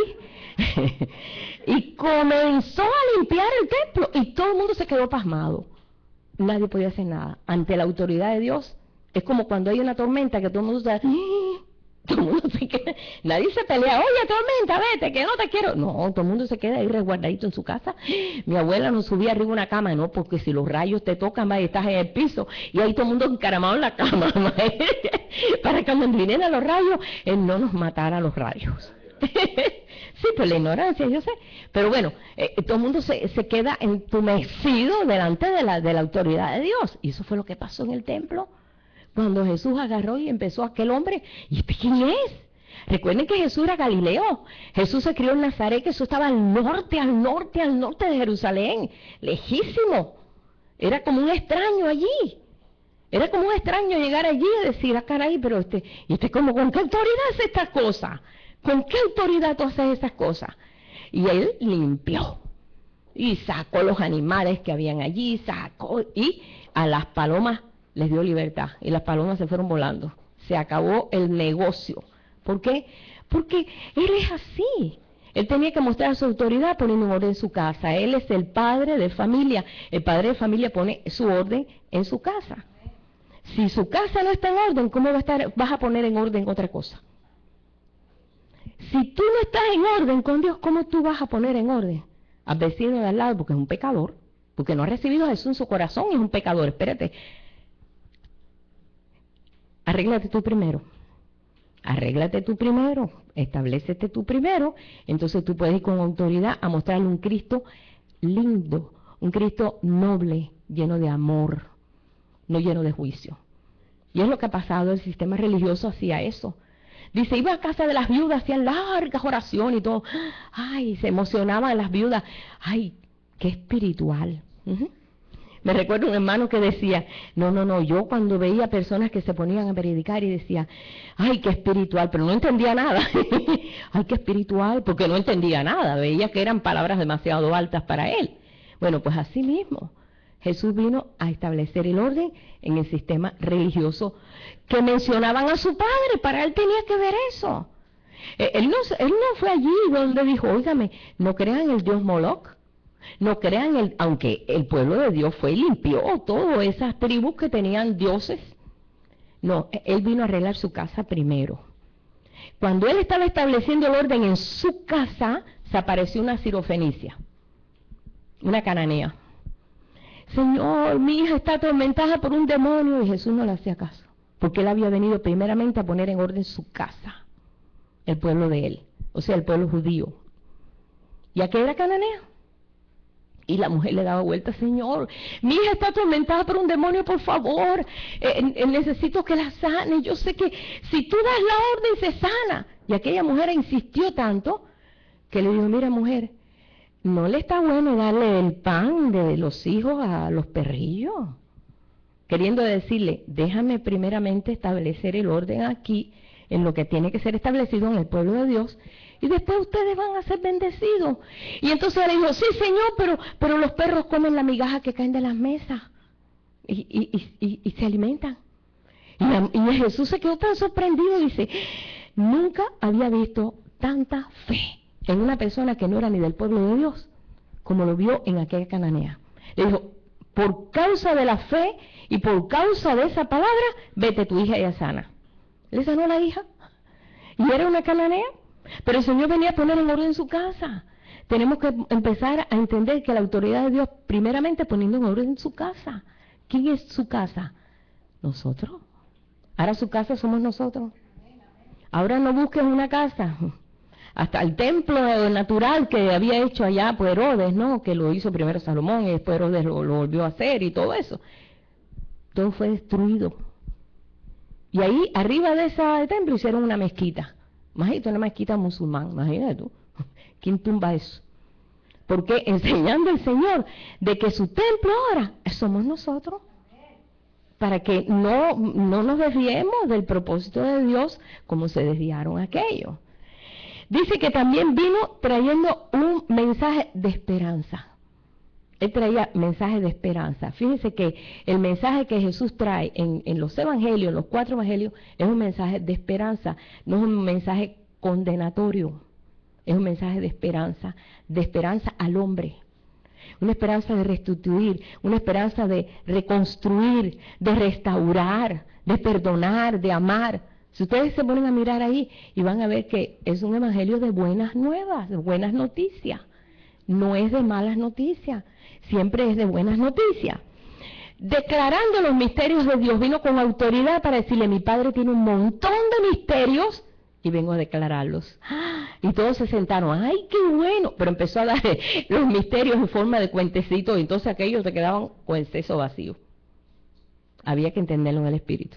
y comenzó a limpiar el templo y todo el mundo se quedó pasmado. Nadie podía hacer nada. Ante la autoridad de Dios, es como cuando hay una tormenta que todo el mundo está... Todo el mundo se queda, nadie se pelea, oye tormenta, vete, que no te quiero. No, todo el mundo se queda ahí resguardadito en su casa. Mi abuela no subía arriba una cama, no, porque si los rayos te tocan, va y estás en el piso, y ahí todo el mundo encaramado en la cama, para que cuando vinieran los rayos, él no nos matara los rayos. Sí, pues la ignorancia, yo sé. Pero bueno, todo el mundo se queda entumecido delante de la autoridad de Dios. Y eso fue lo que pasó en el templo. Cuando Jesús agarró y empezó aquel hombre, ¿y este quién es? Recuerden que Jesús era Galileo. Jesús se crió en Nazaret, que eso estaba al norte de Jerusalén, lejísimo. Era como un extraño allí. Era como un extraño llegar allí y decir, caray, pero como, ¿con qué autoridad hace estas cosas? ¿Con qué autoridad tú haces esas cosas? Y él limpió y sacó los animales que habían allí, y a las palomas les dio libertad y las palomas se fueron volando. Se acabó el negocio. ¿Por qué? Porque Él es así. Él tenía que mostrar su autoridad poniendo en orden su casa. Él es el padre de familia. El padre de familia pone su orden en su casa. Si su casa no está en orden, ¿cómo vas a poner en orden otra cosa? Si tú no estás en orden con Dios, ¿cómo tú vas a poner en orden al vecino de al lado? Porque es un pecador. Porque no ha recibido a Jesús en su corazón y es un pecador. Espérate. Arréglate tú primero. arréglate tú primero, establécete tú primero, entonces tú puedes ir con autoridad a mostrarle un Cristo lindo, un Cristo noble, lleno de amor, no lleno de juicio. Y es lo que ha pasado, el sistema religioso hacía eso. Dice, iba a casa de las viudas, hacían largas oraciones y todo. Ay, se emocionaban las viudas. Ay, qué espiritual. Me recuerdo un hermano que decía, no, yo cuando veía personas que se ponían a predicar y decía, ay, qué espiritual, pero no entendía nada. Ay, qué espiritual, porque no entendía nada, veía que eran palabras demasiado altas para él. Bueno, pues así mismo, Jesús vino a establecer el orden en el sistema religioso que mencionaban a su padre, para él tenía que ver eso. Él no fue allí donde dijo, óigame, no crean en el dios Moloch. No crean, aunque el pueblo de Dios fue y limpió todas esas tribus que tenían dioses. No, él vino a arreglar su casa primero. Cuando él estaba estableciendo el orden en su casa, se apareció una sirofenicia, una cananea. Señor, mi hija está atormentada por un demonio, y Jesús no le hacía caso, porque él había venido primeramente a poner en orden su casa, el pueblo de él, o sea, el pueblo judío. ¿Y a qué era cananea? Y la mujer le daba vuelta, Señor, mi hija está atormentada por un demonio, por favor, necesito que la sane. Yo sé que si tú das la orden se sana. Y aquella mujer insistió tanto que le dijo, mira mujer, no le está bueno darle el pan de los hijos a los perrillos. Queriendo decirle, déjame primeramente establecer el orden aquí, en lo que tiene que ser establecido en el pueblo de Dios, y después ustedes van a ser bendecidos. Y entonces le dijo, sí Señor, pero los perros comen la migaja que caen de las mesas y se alimentan. Y Jesús se quedó tan sorprendido y dice, nunca había visto tanta fe en una persona que no era ni del pueblo de Dios como lo vio en aquella cananea. Le dijo, por causa de la fe y por causa de esa palabra, vete, tu hija ya sana. Le sanó la hija y era una cananea. Pero el Señor venía a poner en orden su casa. Tenemos que empezar a entender que la autoridad de Dios, primeramente poniendo en orden su casa. ¿Quién es su casa? Nosotros. Ahora su casa somos nosotros. Ahora no busques una casa. Hasta el templo natural que había hecho allá pues Herodes, ¿no? Que lo hizo primero Salomón y después Herodes lo volvió a hacer y todo eso. Todo fue destruido. Y ahí, arriba de ese templo, hicieron una mezquita. Imagínate una mezquita musulmán, imagínate tú. ¿Quién tumba eso? Porque enseñando el Señor de que su templo ahora somos nosotros. Para que no nos desviemos del propósito de Dios como se desviaron aquellos. Dice que también vino trayendo un mensaje de esperanza. Él traía mensajes de esperanza. Fíjense que el mensaje que Jesús trae en los evangelios, en los 4 evangelios, es un mensaje de esperanza, no es un mensaje condenatorio, es un mensaje de esperanza al hombre, una esperanza de restituir, una esperanza de reconstruir, de restaurar, de perdonar, de amar. Si ustedes se ponen a mirar ahí y van a ver que es un evangelio de buenas nuevas, de buenas noticias, no es de malas noticias. Siempre es de buenas noticias. Declarando los misterios de Dios, vino con autoridad para decirle, mi Padre tiene un montón de misterios y vengo a declararlos. Y todos se sentaron, ¡ay, qué bueno! Pero empezó a dar los misterios en forma de cuentecitos y entonces aquellos se quedaban con el seso vacío. Había que entenderlo en el Espíritu.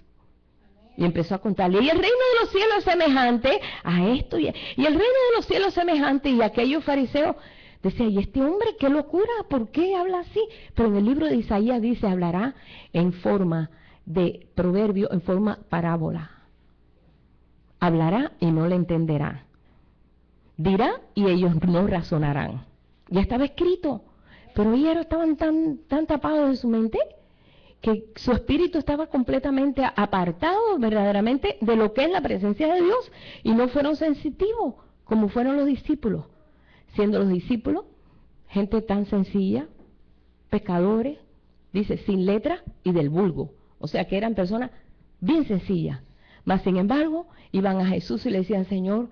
Y empezó a contarle, y el reino de los cielos es semejante a esto, y el reino de los cielos es semejante, y aquellos fariseos decía, ¿y este hombre qué locura? ¿Por qué habla así? Pero en el libro de Isaías dice, hablará en forma de proverbio, en forma parábola. Hablará y no le entenderán. Dirá y ellos no razonarán. Ya estaba escrito, pero ellos estaban tan tapados de su mente que su espíritu estaba completamente apartado verdaderamente de lo que es la presencia de Dios y no fueron sensitivos como fueron los discípulos. Siendo los discípulos gente tan sencilla, pecadores, dice, sin letra y del vulgo. O sea que eran personas bien sencillas. Mas sin embargo, iban a Jesús y le decían, Señor,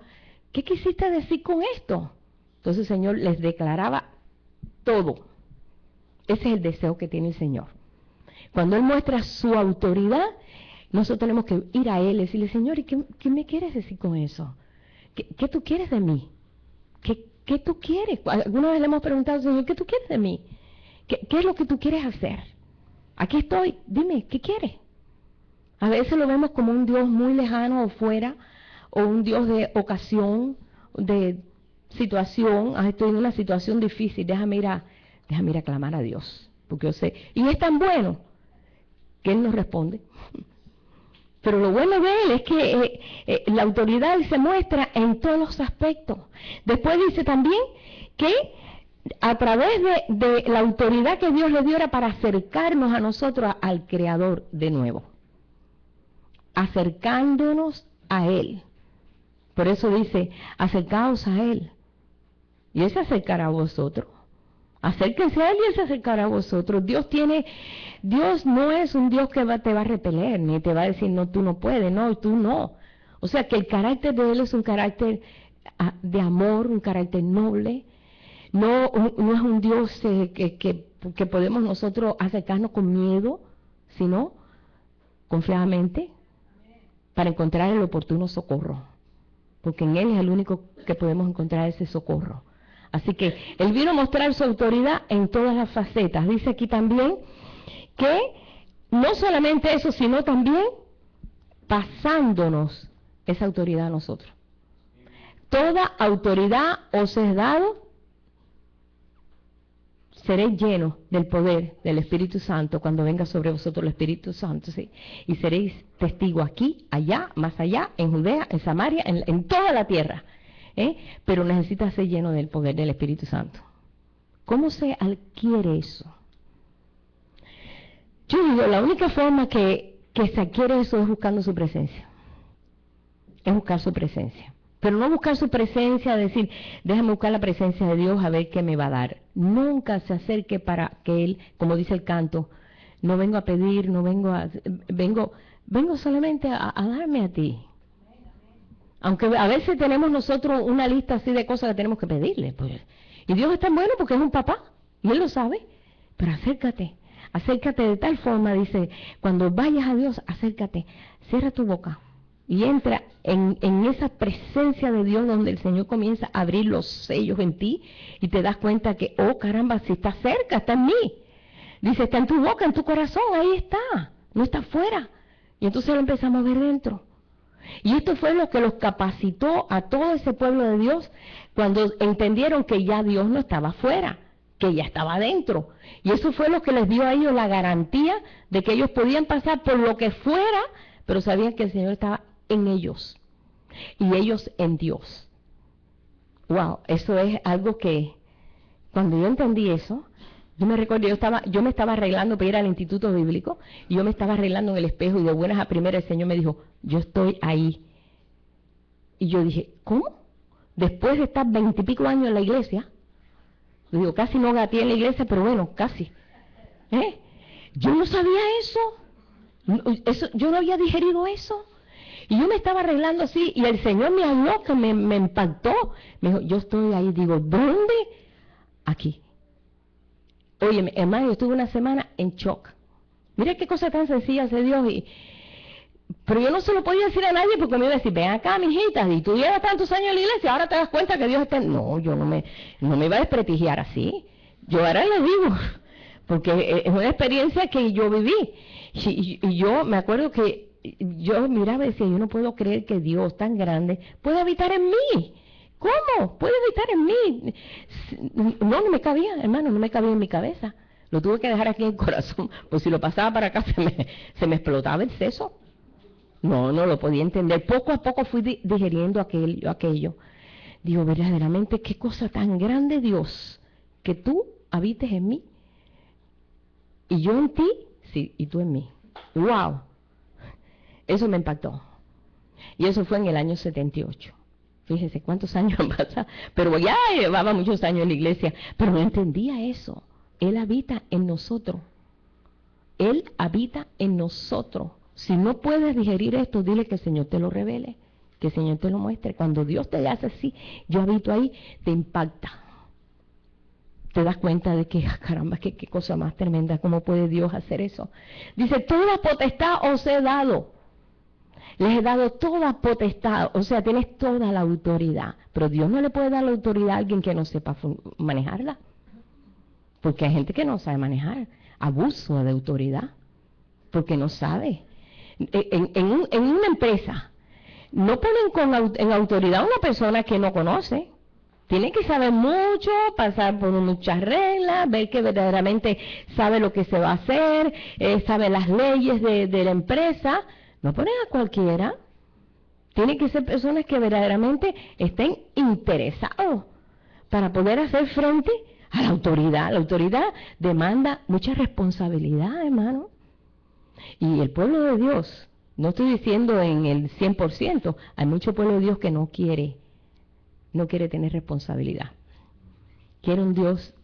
¿qué quisiste decir con esto? Entonces el Señor les declaraba todo. Ese es el deseo que tiene el Señor. Cuando Él muestra su autoridad, nosotros tenemos que ir a Él y decirle, Señor, ¿y qué me quieres decir con eso? ¿Qué tú quieres de mí? ¿Qué tú quieres? Alguna vez le hemos preguntado, Señor, ¿qué tú quieres de mí? ¿Qué es lo que tú quieres hacer? Aquí estoy, dime, ¿qué quieres? A veces lo vemos como un Dios muy lejano o fuera, o un Dios de ocasión, de situación. Estoy en una situación difícil, déjame ir a clamar a Dios, porque yo sé, y es tan bueno que Él nos responde. Pero lo bueno de Él es que la autoridad se muestra en todos los aspectos. Después dice también que a través de la autoridad que Dios le dio era para acercarnos a nosotros, al Creador de nuevo. Acercándonos a Él. Por eso dice, acercaos a Él. Y Él se acercará a vosotros. Acérquense a Él y Él se acercará a vosotros. Dios no es un Dios que te va a repeler, ni te va a decir, no, tú no puedes, no, tú no. O sea que el carácter de Él es un carácter de amor, un carácter noble. No es un Dios que podemos nosotros acercarnos con miedo, sino confiadamente para encontrar el oportuno socorro. Porque en Él es el único que podemos encontrar ese socorro. Así que Él vino a mostrar su autoridad en todas las facetas. Dice aquí también que no solamente eso, sino también pasándonos esa autoridad a nosotros. Toda autoridad os es dado, seréis llenos del poder del Espíritu Santo cuando venga sobre vosotros el Espíritu Santo, ¿sí? Y seréis testigos aquí, allá, más allá, en Judea, en Samaria, en toda la tierra. Pero necesita ser lleno del poder del Espíritu Santo. ¿Cómo se adquiere eso? Yo digo, la única forma que se adquiere eso es buscando su presencia. Es buscar su presencia. Pero no buscar su presencia, decir, déjame buscar la presencia de Dios a ver qué me va a dar. Nunca se acerque para que Él, como dice el canto, no vengo a pedir, vengo solamente a darme a ti. Aunque a veces tenemos nosotros una lista así de cosas que tenemos que pedirle. Pues. Y Dios es tan bueno porque es un papá, y Él lo sabe. Pero acércate de tal forma, dice, cuando vayas a Dios, acércate, cierra tu boca y entra en esa presencia de Dios donde el Señor comienza a abrir los sellos en ti y te das cuenta que, oh caramba, si está cerca, está en mí. Dice, está en tu boca, en tu corazón, ahí está, no está afuera. Y entonces lo empezamos a ver dentro. Y esto fue lo que los capacitó a todo ese pueblo de Dios cuando entendieron que ya Dios no estaba afuera, que ya estaba adentro. Y eso fue lo que les dio a ellos la garantía de que ellos podían pasar por lo que fuera, pero sabían que el Señor estaba en ellos y ellos en Dios. Wow, eso es algo que cuando yo entendí eso, yo me recuerdo, yo me estaba arreglando para ir al instituto bíblico y yo me estaba arreglando en el espejo y de buenas a primeras el Señor me dijo, yo estoy ahí. Y yo dije, ¿cómo? Después de estar 20 y pico años en la iglesia, yo digo, casi no gateé en la iglesia, pero bueno, casi. Yo no sabía eso, yo no había digerido eso. Y yo me estaba arreglando así y el Señor me habló, que me impactó. Me dijo, yo estoy ahí. Digo, ¿dónde? Aquí. Oye, hermano, yo estuve una semana en shock. Mira qué cosa tan sencilla hace Dios. Pero yo no se lo podía decir a nadie porque me iba a decir, ven acá, mijita, y tú llevas tantos años en la iglesia, ahora te das cuenta que Dios está... No, yo no me iba a desprestigiar así. Yo ahora le digo, porque es una experiencia que yo viví. Y yo me acuerdo que yo miraba y decía, yo no puedo creer que Dios tan grande puede habitar en mí. ¿Cómo? Puede habitar en mí. No me cabía, hermano, no me cabía en mi cabeza. Lo tuve que dejar aquí en el corazón, pues si lo pasaba para acá se me explotaba el seso. No lo podía entender. Poco a poco fui digeriendo aquello. Digo, verdaderamente, qué cosa tan grande, Dios, que tú habites en mí. Y yo en ti, sí, y tú en mí. ¡Wow! Eso me impactó. Y eso fue en el año 78. Fíjese cuántos años han pasado. Pero ya llevaba muchos años en la iglesia. Pero no entendía eso. Él habita en nosotros. Él habita en nosotros. Si no puedes digerir esto, dile que el Señor te lo revele, que el Señor te lo muestre. Cuando Dios te hace así, yo habito ahí, te impacta. Te das cuenta de que, caramba, qué cosa más tremenda, ¿cómo puede Dios hacer eso? Dice, toda potestad os he dado. les he dado toda potestad, o sea, tienes toda la autoridad, pero Dios no le puede dar la autoridad a alguien que no sepa manejarla, porque hay gente que no sabe manejar, abuso de autoridad, porque no sabe. En una empresa, no ponen en autoridad a una persona que no conoce. Tiene que saber mucho, pasar por muchas reglas, ver que verdaderamente sabe lo que se va a hacer, sabe las leyes de la empresa. No ponen a cualquiera. Tienen que ser personas que verdaderamente estén interesados para poder hacer frente a la autoridad. La autoridad demanda mucha responsabilidad, hermano. Y el pueblo de Dios, no estoy diciendo en el 100%, hay mucho pueblo de Dios que no quiere tener responsabilidad. Quiere un Dios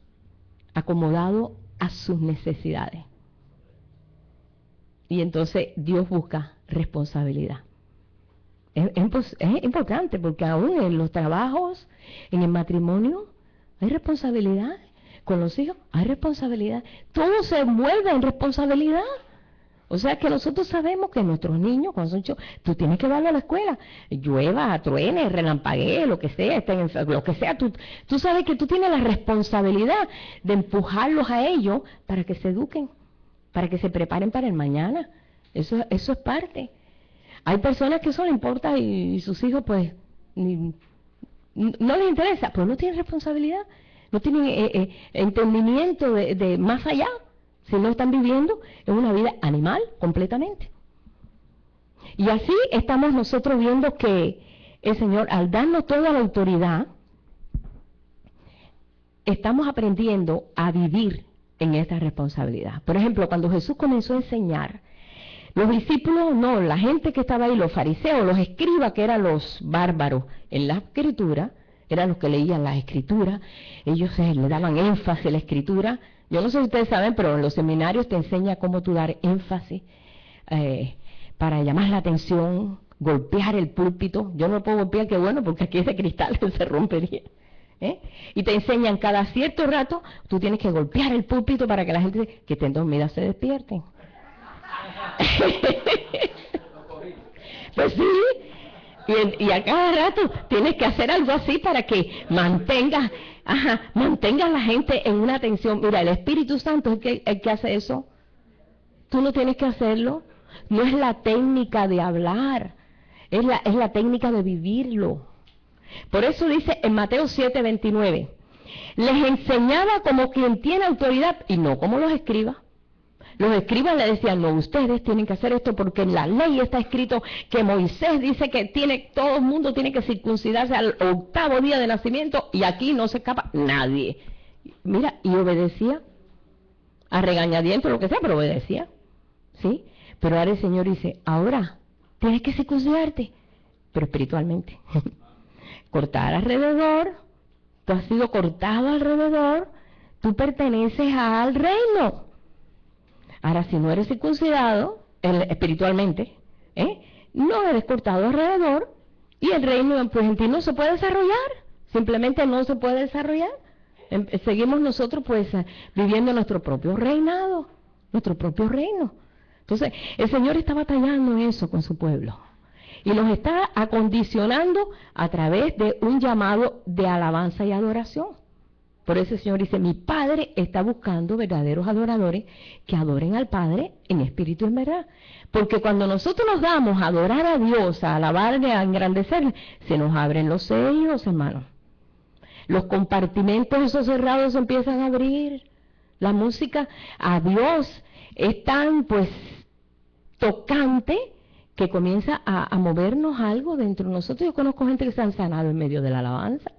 acomodado a sus necesidades. Y entonces Dios busca responsabilidad. Es importante porque aún en los trabajos, en el matrimonio, hay responsabilidad. Con los hijos hay responsabilidad. Todo se envuelve en responsabilidad. O sea que nosotros sabemos que nuestros niños, cuando son chicos, tú tienes que darle a la escuela, llueva, truene, relampaguee, lo que sea, lo que sea, tú sabes que tú tienes la responsabilidad de empujarlos a ellos para que se eduquen, para que se preparen para el mañana. Eso es parte. Hay personas que eso le importa y sus hijos pues no les interesa, pero no tienen responsabilidad, no tienen entendimiento de más allá. Si no están viviendo en una vida animal completamente. Y así estamos nosotros viendo que el Señor, al darnos toda la autoridad, estamos aprendiendo a vivir en esta responsabilidad. Por ejemplo, cuando Jesús comenzó a enseñar, los discípulos, no, la gente que estaba ahí, los fariseos, los escribas, que eran los bárbaros en la escritura, eran los que leían las escrituras, ellos le daban énfasis a la escritura. Yo no sé si ustedes saben, pero en los seminarios te enseña cómo tú dar énfasis para llamar la atención, golpear el púlpito. Yo no lo puedo golpear, qué bueno, porque aquí ese cristal se rompería. Y te enseñan cada cierto rato, tú tienes que golpear el púlpito para que la gente que estén dormidas se despierten. Pues sí. Y a cada rato tienes que hacer algo así para que mantengas a la gente en una atención. Mira, el Espíritu Santo es el que hace eso. Tú no tienes que hacerlo. No es la técnica de hablar, es la técnica de vivirlo. Por eso dice en Mateo 7:29, les enseñaba como quien tiene autoridad y no como los escribas. Los escribas le decían, no, ustedes tienen que hacer esto porque en la ley está escrito que Moisés dice que todo el mundo tiene que circuncidarse al 8º día de nacimiento y aquí no se escapa nadie. Mira, y obedecía, a regañadientes, lo que sea, pero obedecía, ¿sí? Pero ahora el Señor dice, ahora tienes que circuncidarte, pero espiritualmente. Cortar alrededor, tú has sido cortado alrededor, tú perteneces al reino. Ahora, si no eres circuncidado espiritualmente, no eres cortado alrededor y el reino pues, en ti no se puede desarrollar, simplemente no se puede desarrollar. Seguimos nosotros pues viviendo nuestro propio reinado, nuestro propio reino. Entonces, el Señor está batallando en eso con su pueblo y los está acondicionando a través de un llamado de alabanza y adoración. Por eso el Señor dice, mi Padre está buscando verdaderos adoradores que adoren al Padre en espíritu y en verdad. Porque cuando nosotros nos damos a adorar a Dios, a alabarle, a engrandecerle, se nos abren los sellos, hermanos. Los compartimentos esos cerrados se empiezan a abrir. La música a Dios es tan, pues, tocante que comienza a movernos algo dentro de nosotros. Yo conozco gente que se han sanado en medio de la alabanza.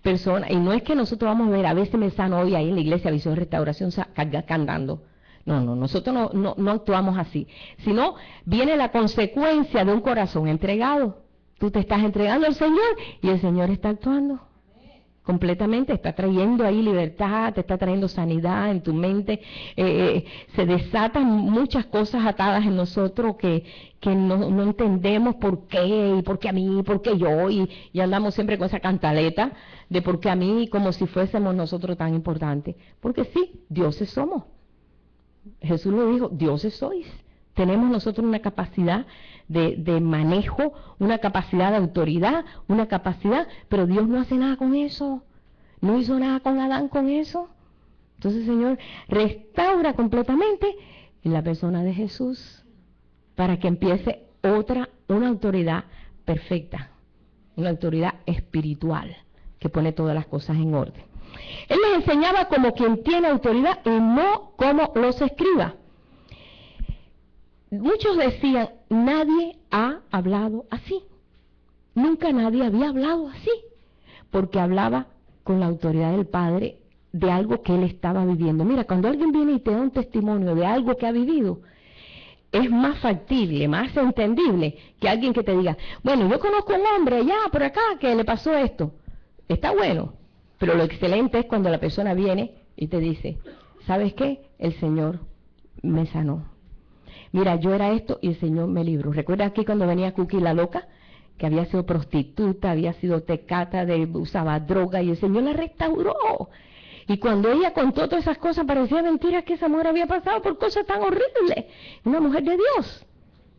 Personas, y no es que nosotros vamos a ver, a veces me sano hoy ahí en la iglesia Visión Restauración cantando. No, nosotros no actuamos así. Sino viene la consecuencia de un corazón entregado. Tú te estás entregando al Señor y el Señor está actuando. Completamente, está trayendo ahí libertad, te está trayendo sanidad en tu mente, se desatan muchas cosas atadas en nosotros que no entendemos por qué, y por qué a mí, y por qué yo, y andamos siempre con esa cantaleta de por qué a mí, como si fuésemos nosotros tan importantes, porque sí, dioses somos. Jesús lo dijo, dioses sois, tenemos nosotros una capacidad de manejo, una capacidad de autoridad, una capacidad, pero Dios no hace nada con eso. No hizo nada con Adán con eso. Entonces, Señor, restaura completamente en la persona de Jesús para que empiece una autoridad perfecta, una autoridad espiritual que pone todas las cosas en orden. Él les enseñaba como quien tiene autoridad y no como los escribas. Muchos decían, nadie ha hablado así. Nunca nadie había hablado así, porque hablaba con la autoridad del Padre de algo que él estaba viviendo. Mira, cuando alguien viene y te da un testimonio de algo que ha vivido, es más factible, más entendible que alguien que te diga, bueno, yo conozco a un hombre allá por acá que le pasó esto. Está bueno, pero lo excelente es cuando la persona viene y te dice, ¿sabes qué? El Señor me sanó. Mira, yo era esto y el Señor me libró. ¿Recuerda aquí cuando venía Cookie la loca? Que había sido prostituta, había sido tecata, usaba droga y el Señor la restauró. Y cuando ella contó todas esas cosas, parecía mentira que esa mujer había pasado por cosas tan horribles. Una mujer de Dios.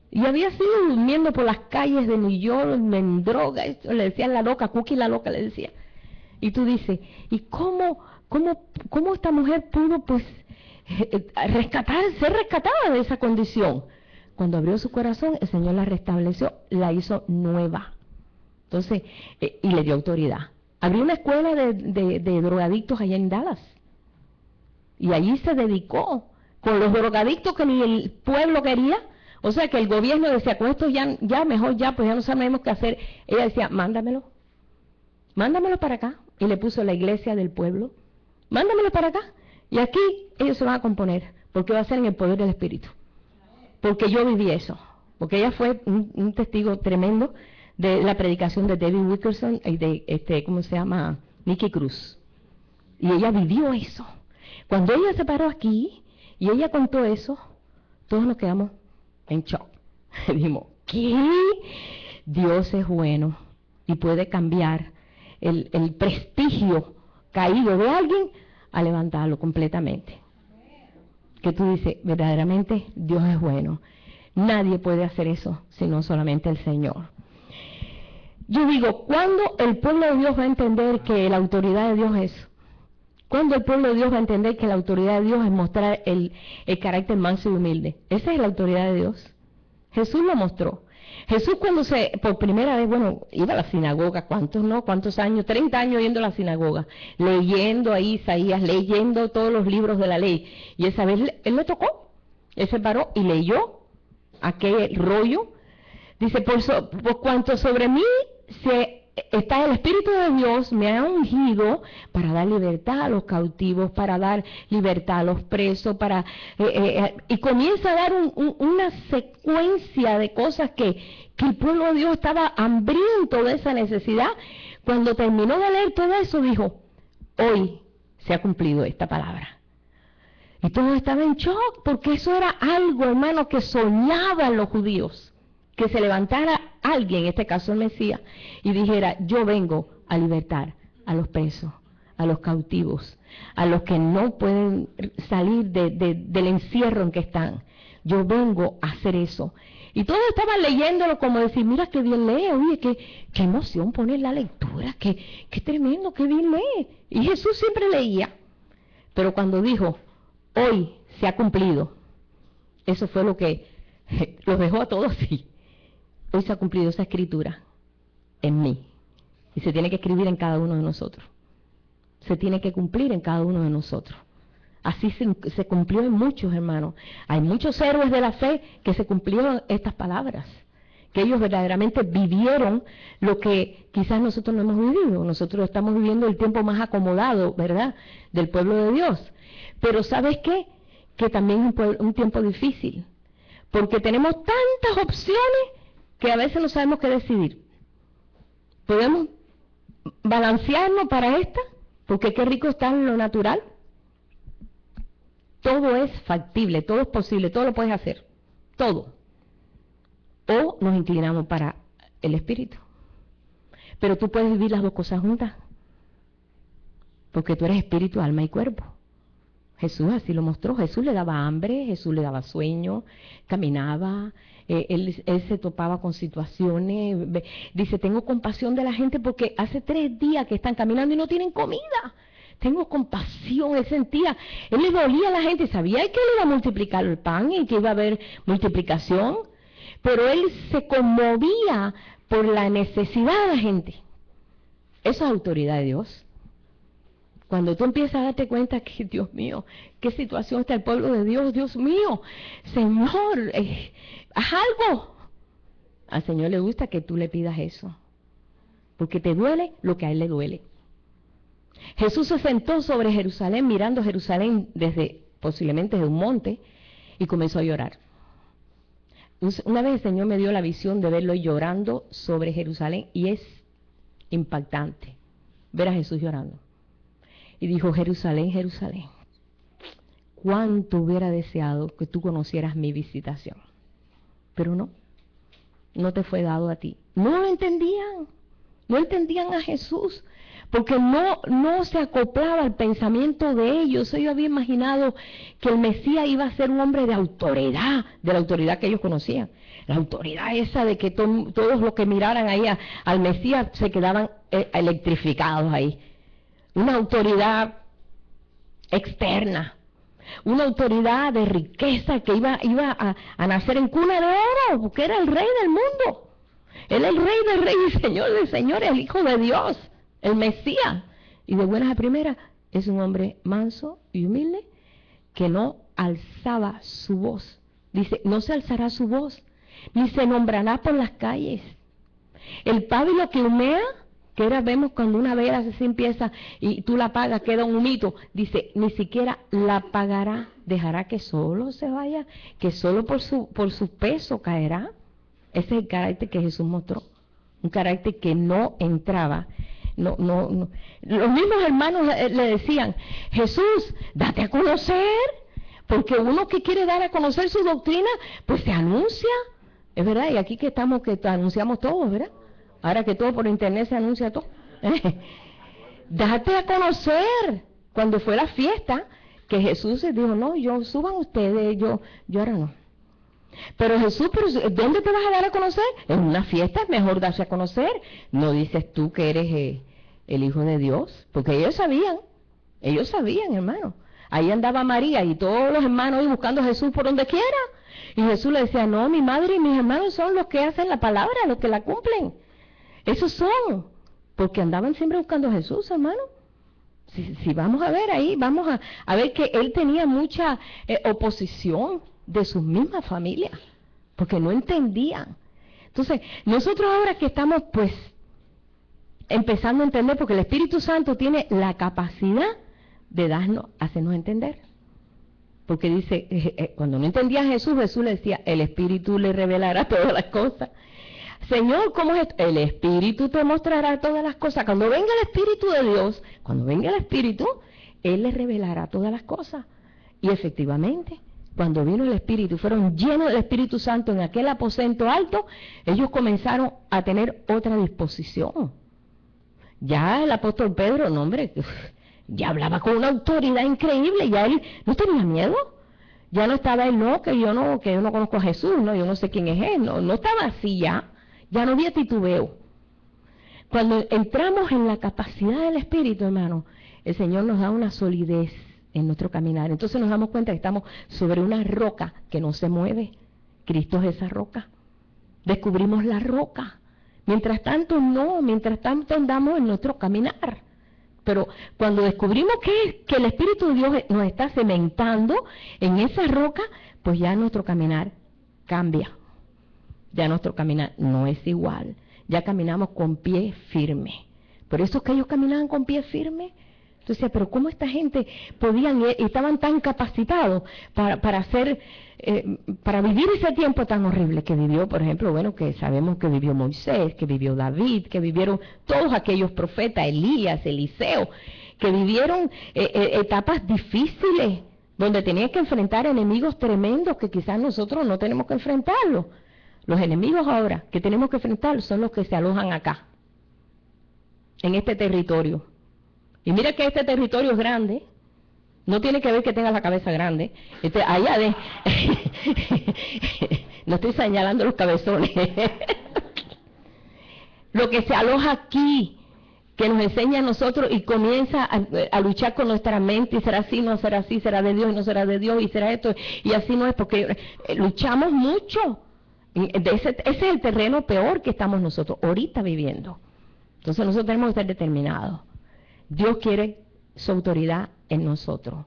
Y había sido durmiendo por las calles de New York en droga. Le decían la loca, Cookie la loca le decía. Y tú dices, ¿y cómo esta mujer pudo pues ser rescatada de esa condición? Cuando abrió su corazón, el Señor la restableció, la hizo nueva. Entonces, y le dio autoridad. Abrió una escuela de drogadictos allá en Dallas. Y allí se dedicó con los drogadictos que ni el pueblo quería. O sea que el gobierno decía, con esto ya mejor ya, pues ya no sabemos qué hacer. Ella decía, mándamelo para acá. Y le puso la iglesia del pueblo. Mándamelo para acá. Y aquí ellos se van a componer, porque va a ser en el poder del Espíritu. Porque yo viví eso. Porque ella fue un testigo tremendo de la predicación de David Wilkerson y de, ¿cómo se llama? Nicky Cruz. Y ella vivió eso. Cuando ella se paró aquí y ella contó eso, todos nos quedamos en shock. Dijimos, ¿qué? Dios es bueno y puede cambiar el prestigio caído de alguien a levantarlo completamente. Que tú dices, verdaderamente Dios es bueno. Nadie puede hacer eso, sino solamente el Señor. Yo digo, ¿cuándo el pueblo de Dios va a entender que la autoridad de Dios es? ¿Cuándo el pueblo de Dios va a entender que la autoridad de Dios es mostrar el carácter manso y humilde? Esa es la autoridad de Dios. Jesús lo mostró. Jesús cuando por primera vez, iba a la sinagoga, ¿cuántos años? 30 años yendo a la sinagoga, leyendo ahí Isaías, leyendo todos los libros de la ley. Y esa vez él le tocó, él se paró y leyó aquel rollo. Dice, por cuanto sobre mí está el Espíritu de Dios, me ha ungido para dar libertad a los cautivos, para dar libertad a los presos, y comienza a dar una secuencia de cosas que el pueblo de Dios estaba hambriento de esa necesidad. Cuando terminó de leer todo eso, dijo, hoy se ha cumplido esta palabra. Y todos estaban en shock, porque eso era algo, hermano, que soñaban los judíos. Que se levantara alguien, en este caso el Mesías, y dijera, yo vengo a libertar a los presos, a los cautivos, a los que no pueden salir del encierro en que están. Yo vengo a hacer eso. Y todos estaban leyéndolo como decir, mira qué bien lee, oye, qué emoción poner la lectura, qué tremendo, qué bien lee. Y Jesús siempre leía. Pero cuando dijo, hoy se ha cumplido, eso fue lo que los dejó a todos así. Hoy se ha cumplido esa escritura en mí. Y se tiene que escribir en cada uno de nosotros. Se tiene que cumplir en cada uno de nosotros. Así se cumplió en muchos, hermanos. Hay muchos héroes de la fe que se cumplieron estas palabras. Que ellos verdaderamente vivieron lo que quizás nosotros no hemos vivido. Nosotros estamos viviendo el tiempo más acomodado, ¿verdad?, del pueblo de Dios. Pero ¿sabes qué? Que también es un tiempo difícil. Porque tenemos tantas opciones que a veces no sabemos qué decidir. ¿Podemos balancearnos para esta? Porque qué rico está en lo natural. Todo es factible, todo es posible, todo lo puedes hacer. Todo. O nos inclinamos para el espíritu. Pero tú puedes vivir las dos cosas juntas. Porque tú eres espíritu, alma y cuerpo. Jesús así lo mostró. Jesús le daba hambre, Jesús le daba sueño, caminaba, él se topaba con situaciones. Dice, tengo compasión de la gente porque hace 3 días que están caminando y no tienen comida. Tengo compasión, él sentía, él le dolía a la gente, sabía que él iba a multiplicar el pan y que iba a haber multiplicación, pero él se conmovía por la necesidad de la gente. Eso es autoridad de Dios. Cuando tú empiezas a darte cuenta que, Dios mío, qué situación está el pueblo de Dios, Dios mío, Señor, haz algo. Al Señor le gusta que tú le pidas eso, porque te duele lo que a Él le duele. Jesús se sentó sobre Jerusalén, mirando Jerusalén posiblemente desde un monte, y comenzó a llorar. Una vez el Señor me dio la visión de verlo llorando sobre Jerusalén, y es impactante ver a Jesús llorando. Y dijo, Jerusalén, Jerusalén, cuánto hubiera deseado que tú conocieras mi visitación. Pero no te fue dado a ti. No lo entendían, no entendían a Jesús, porque no se acoplaba al pensamiento de ellos. Ellos habían imaginado que el Mesías iba a ser un hombre de la autoridad que ellos conocían. La autoridad esa de que todos los que miraran ahí al Mesías se quedaban electrificados ahí. Una autoridad externa, una autoridad de riqueza que iba a nacer en cuna de oro, porque era el rey del mundo. Él es el rey del rey y señor del señor, el Hijo de Dios, el Mesías. Y de buenas a primeras es un hombre manso y humilde que no alzaba su voz. Dice, no se alzará su voz, ni se nombrará por las calles. El pábilo que humea, que ahora vemos cuando una vela así empieza y tú la apagas, queda un humito, dice, ni siquiera la apagará, dejará que solo se vaya, que solo por su peso caerá. Ese es el carácter que Jesús mostró, un carácter que no entraba. No. Los mismos hermanos le decían, Jesús, date a conocer, porque uno que quiere dar a conocer su doctrina, pues se anuncia, es verdad, y aquí que estamos, que anunciamos todos, ¿verdad? Ahora que todo por internet se anuncia todo. Date a conocer. Cuando fue la fiesta, que Jesús dijo, no, suban ustedes, yo ahora no. Pero Jesús, ¿dónde te vas a dar a conocer? En una fiesta es mejor darse a conocer. No dices tú que eres el Hijo de Dios, porque ellos sabían, hermano. Ahí andaba María y todos los hermanos ahí buscando a Jesús por donde quiera. Y Jesús le decía, no, mi madre y mis hermanos son los que hacen la palabra, los que la cumplen. Esos son, porque andaban siempre buscando a Jesús, hermano. Si vamos a ver ahí, vamos a ver que él tenía mucha oposición de sus mismas familias, porque no entendían. Entonces, nosotros ahora que estamos pues empezando a entender, porque el Espíritu Santo tiene la capacidad de hacernos entender. Porque dice, cuando no entendía a Jesús, Jesús le decía, el Espíritu le revelará todas las cosas. Señor, ¿cómo es esto? El Espíritu te mostrará todas las cosas. Cuando venga el Espíritu de Dios, cuando venga el Espíritu, Él les revelará todas las cosas. Y efectivamente, cuando vino el Espíritu, fueron llenos del Espíritu Santo en aquel aposento alto, ellos comenzaron a tener otra disposición. Ya el apóstol Pedro, no hombre, ya hablaba con una autoridad increíble, ya él no tenía miedo. Ya no estaba él, que yo no conozco a Jesús, yo no sé quién es él, no estaba así ya no había titubeo. Cuando entramos en la capacidad del Espíritu, hermano, el Señor nos da una solidez en nuestro caminar. Entonces nos damos cuenta que estamos sobre una roca que no se mueve. Cristo es esa roca. Descubrimos la roca. Mientras tanto andamos en nuestro caminar. Pero cuando descubrimos que el Espíritu de Dios nos está cementando en esa roca, pues ya nuestro caminar cambia. Ya nuestro caminar no es igual. Ya caminamos con pie firme. Por eso es que ellos caminaban con pie firme. Entonces, pero ¿cómo esta gente estaban tan capacitados para vivir ese tiempo tan horrible que vivió, por ejemplo, que sabemos que vivió Moisés, que vivió David, que vivieron todos aquellos profetas, Elías, Eliseo, que vivieron etapas difíciles, donde tenían que enfrentar enemigos tremendos que quizás nosotros no tenemos que enfrentarlos. Los enemigos ahora que tenemos que enfrentar son los que se alojan acá, en este territorio. Y mira que este territorio es grande, No tiene que ver que tengas la cabeza grande. Allá de... No estoy señalando los cabezones. Lo que se aloja aquí, que nos enseña a nosotros y comienza a luchar con nuestra mente, y será así, no será así, será de Dios y no será de Dios, y será esto, y así no es, porque luchamos mucho. Ese es el terreno peor que estamos nosotros ahorita viviendo. Entonces nosotros tenemos que estar determinados. Dios quiere su autoridad en nosotros.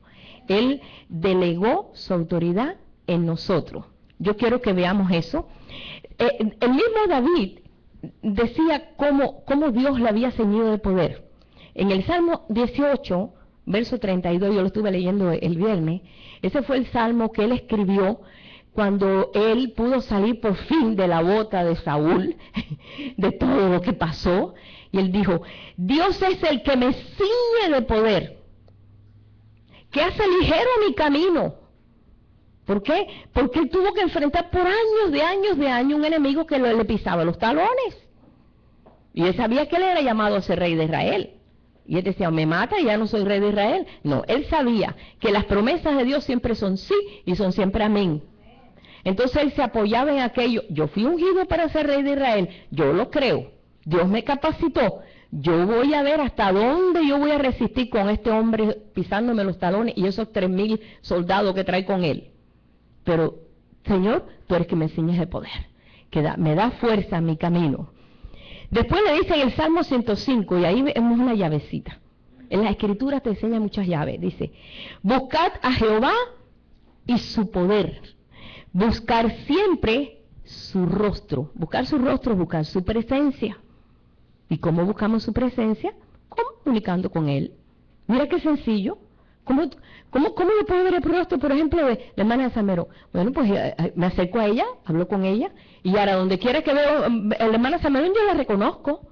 Él delegó su autoridad en nosotros. Yo quiero que veamos eso. El mismo David decía cómo Dios le había ceñido de poder. En el Salmo 18, verso 32, yo lo estuve leyendo el viernes, ese fue el Salmo que él escribió cuando él pudo salir por fin de la bota de Saúl, de todo lo que pasó, y él dijo, Dios es el que me ciñe de poder, que hace ligero mi camino. ¿Por qué? Porque él tuvo que enfrentar por años un enemigo que le pisaba los talones. Y él sabía que él era llamado a ser rey de Israel. Y él decía, me mata y ya no soy rey de Israel. No, él sabía que las promesas de Dios siempre son sí y son siempre amén. Entonces él se apoyaba en aquello. Yo fui ungido para ser rey de Israel. Yo lo creo. Dios me capacitó. Yo voy a ver hasta dónde yo voy a resistir con este hombre pisándome los talones y esos 3,000 soldados que trae con él. Pero, Señor, tú eres que me enseñas de poder, que me da fuerza en mi camino. Después le dice en el Salmo 105, y ahí vemos una llavecita. En la Escritura te enseña muchas llaves. Dice, buscad a Jehová y su poder. Buscar siempre su rostro. Buscar su rostro, buscar su presencia. ¿Y cómo buscamos su presencia? Comunicando con Él. Mira qué sencillo. ¿Cómo yo puedo ver el rostro, por ejemplo, de la hermana de Samero? Bueno, pues me acerco a ella, hablo con ella, y ahora donde quiera que veo a la hermana Samero, yo la reconozco,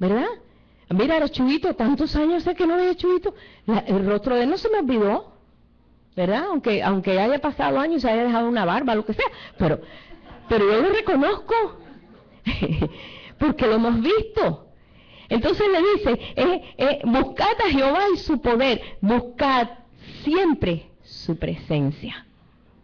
¿verdad? Mira, a Chuyito, tantos años sé que no veía a Chuyito, el rostro de él no se me olvidó, ¿verdad? Aunque haya pasado años, se haya dejado una barba, lo que sea, pero yo lo reconozco, porque lo hemos visto. Entonces le dice, buscad a Jehová y su poder, buscad siempre su presencia.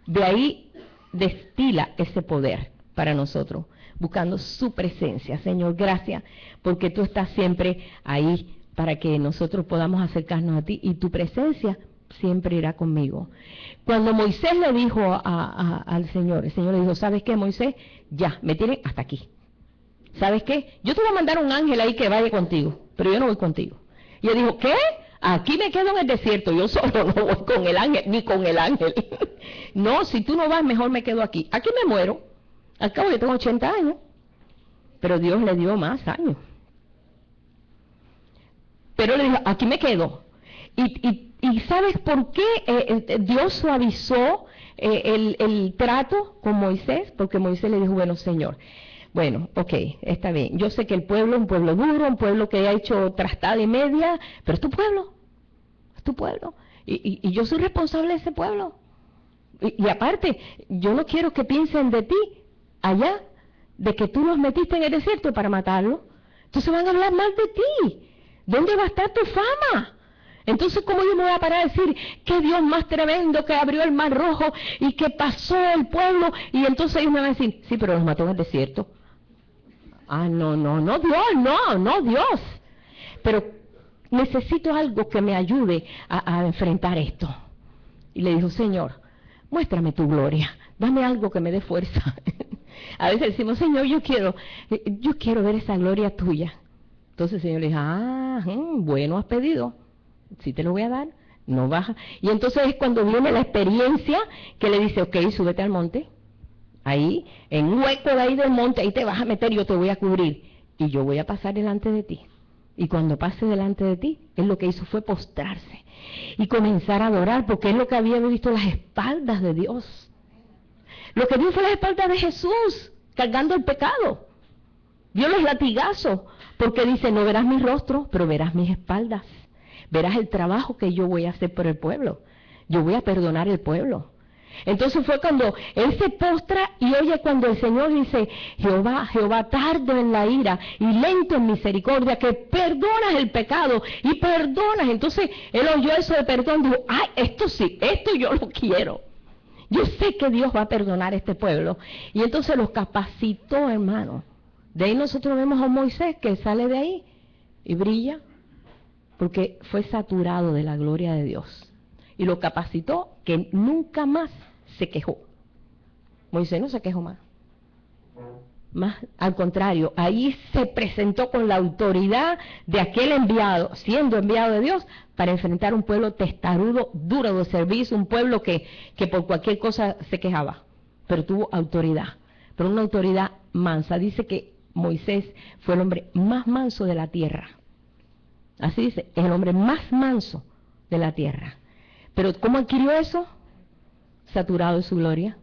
De ahí destila ese poder para nosotros, buscando su presencia. Señor, gracias, porque tú estás siempre ahí para que nosotros podamos acercarnos a ti y tu presencia siempre irá conmigo. Cuando Moisés le dijo al Señor, el Señor le dijo, ¿sabes qué, Moisés? Ya, me tienen hasta aquí. ¿Sabes qué? Yo te voy a mandar un ángel ahí que vaya contigo, pero yo no voy contigo. Y él dijo, ¿qué? Aquí me quedo en el desierto, yo solo no voy con el ángel, ni con el ángel. No, si tú no vas, mejor me quedo aquí. Aquí me muero. Al cabo yo tengo 80 años. Pero Dios le dio más años. Pero le dijo, aquí me quedo. ¿Y sabes por qué Dios suavizó el trato con Moisés? Porque Moisés le dijo, bueno, Señor, bueno, ok, está bien. Yo sé que el pueblo es un pueblo duro, un pueblo que ha hecho trastada y media, pero es tu pueblo. Es tu pueblo. Y yo soy responsable de ese pueblo. Y aparte, yo no quiero que piensen de ti allá, de que tú los metiste en el desierto para matarlo. Entonces van a hablar mal de ti. ¿Dónde va a estar tu fama? Entonces, ¿cómo yo me voy a parar a decir que Dios más tremendo que abrió el mar rojo y que pasó el pueblo? Y entonces ellos me van a decir, sí, pero los mató en el desierto. Ah, no, Dios. Pero necesito algo que me ayude a enfrentar esto. Y le dijo, Señor, muéstrame tu gloria, dame algo que me dé fuerza. A veces decimos, Señor, yo quiero ver esa gloria tuya. Entonces el Señor le dijo, bueno, has pedido, sí te lo voy a dar, no baja. Y entonces es cuando viene la experiencia que le dice, ok, súbete al monte. Ahí, en un hueco de ahí del monte, ahí te vas a meter y yo te voy a cubrir. Y yo voy a pasar delante de ti. Y cuando pase delante de ti, él lo que hizo fue postrarse y comenzar a adorar, porque es lo que había visto las espaldas de Dios. Lo que vio fue las espaldas de Jesús, cargando el pecado. Vio los latigazos, porque dice, no verás mi rostro, pero verás mis espaldas. Verás el trabajo que yo voy a hacer por el pueblo. Yo voy a perdonar el pueblo. Entonces fue cuando él se postra y oye cuando el Señor dice, Jehová, Jehová, tardo en la ira y lento en misericordia, que perdonas el pecado y perdonas. Entonces él oyó eso de perdón y dijo, ay, esto sí, esto yo lo quiero. Yo sé que Dios va a perdonar a este pueblo. Y entonces los capacitó, hermano. De ahí nosotros vemos a Moisés que sale de ahí y brilla, porque fue saturado de la gloria de Dios. Y lo capacitó que nunca más se quejó. Moisés no se quejó más. Más al contrario, ahí se presentó con la autoridad de aquel enviado, siendo enviado de Dios, para enfrentar un pueblo testarudo, duro de servicio, un pueblo que por cualquier cosa se quejaba, pero tuvo autoridad, pero una autoridad mansa. Dice que Moisés fue el hombre más manso de la tierra. Así dice, es el hombre más manso de la tierra. Pero ¿cómo adquirió eso? Saturado de su gloria,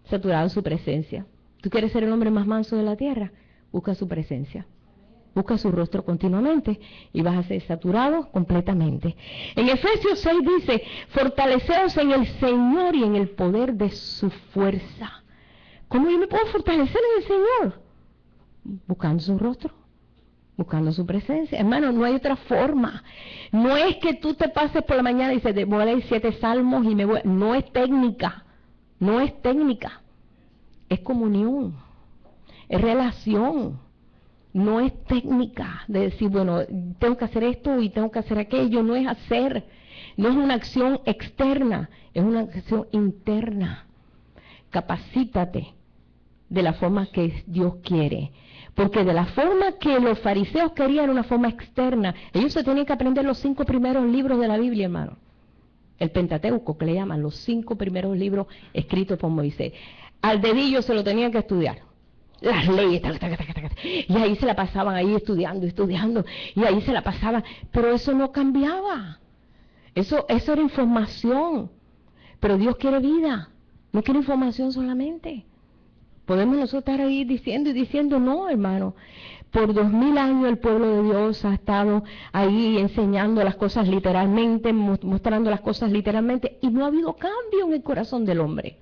saturado de su presencia. ¿Tú quieres ser el hombre más manso de la tierra? Busca su presencia, busca su rostro continuamente y vas a ser saturado completamente. En Efesios 6 dice, fortaleceos en el Señor y en el poder de su fuerza. ¿Cómo yo me puedo fortalecer en el Señor? Buscando su rostro, buscando su presencia. Hermano, no hay otra forma. No es que tú te pases por la mañana y dices, voy a leer 7 salmos y me voy. No es técnica, no es técnica. Es comunión, es relación. No es técnica de decir, bueno, tengo que hacer esto y tengo que hacer aquello. No es hacer, no es una acción externa, es una acción interna. Capacítate de la forma que Dios quiere. Porque de la forma que los fariseos querían era una forma externa. Ellos se tenían que aprender los 5 primeros libros de la Biblia, hermano. El Pentateuco, que le llaman, los 5 primeros libros escritos por Moisés. Al dedillo se lo tenían que estudiar. Las leyes, y ahí se la pasaban ahí estudiando, y ahí se la pasaban. Pero eso no cambiaba. Eso era información. Pero Dios quiere vida, no quiere información solamente. Podemos nosotros estar ahí diciendo y diciendo, no, hermano. Por 2000 años el pueblo de Dios ha estado ahí enseñando las cosas literalmente, mostrando las cosas literalmente, y no ha habido cambio en el corazón del hombre.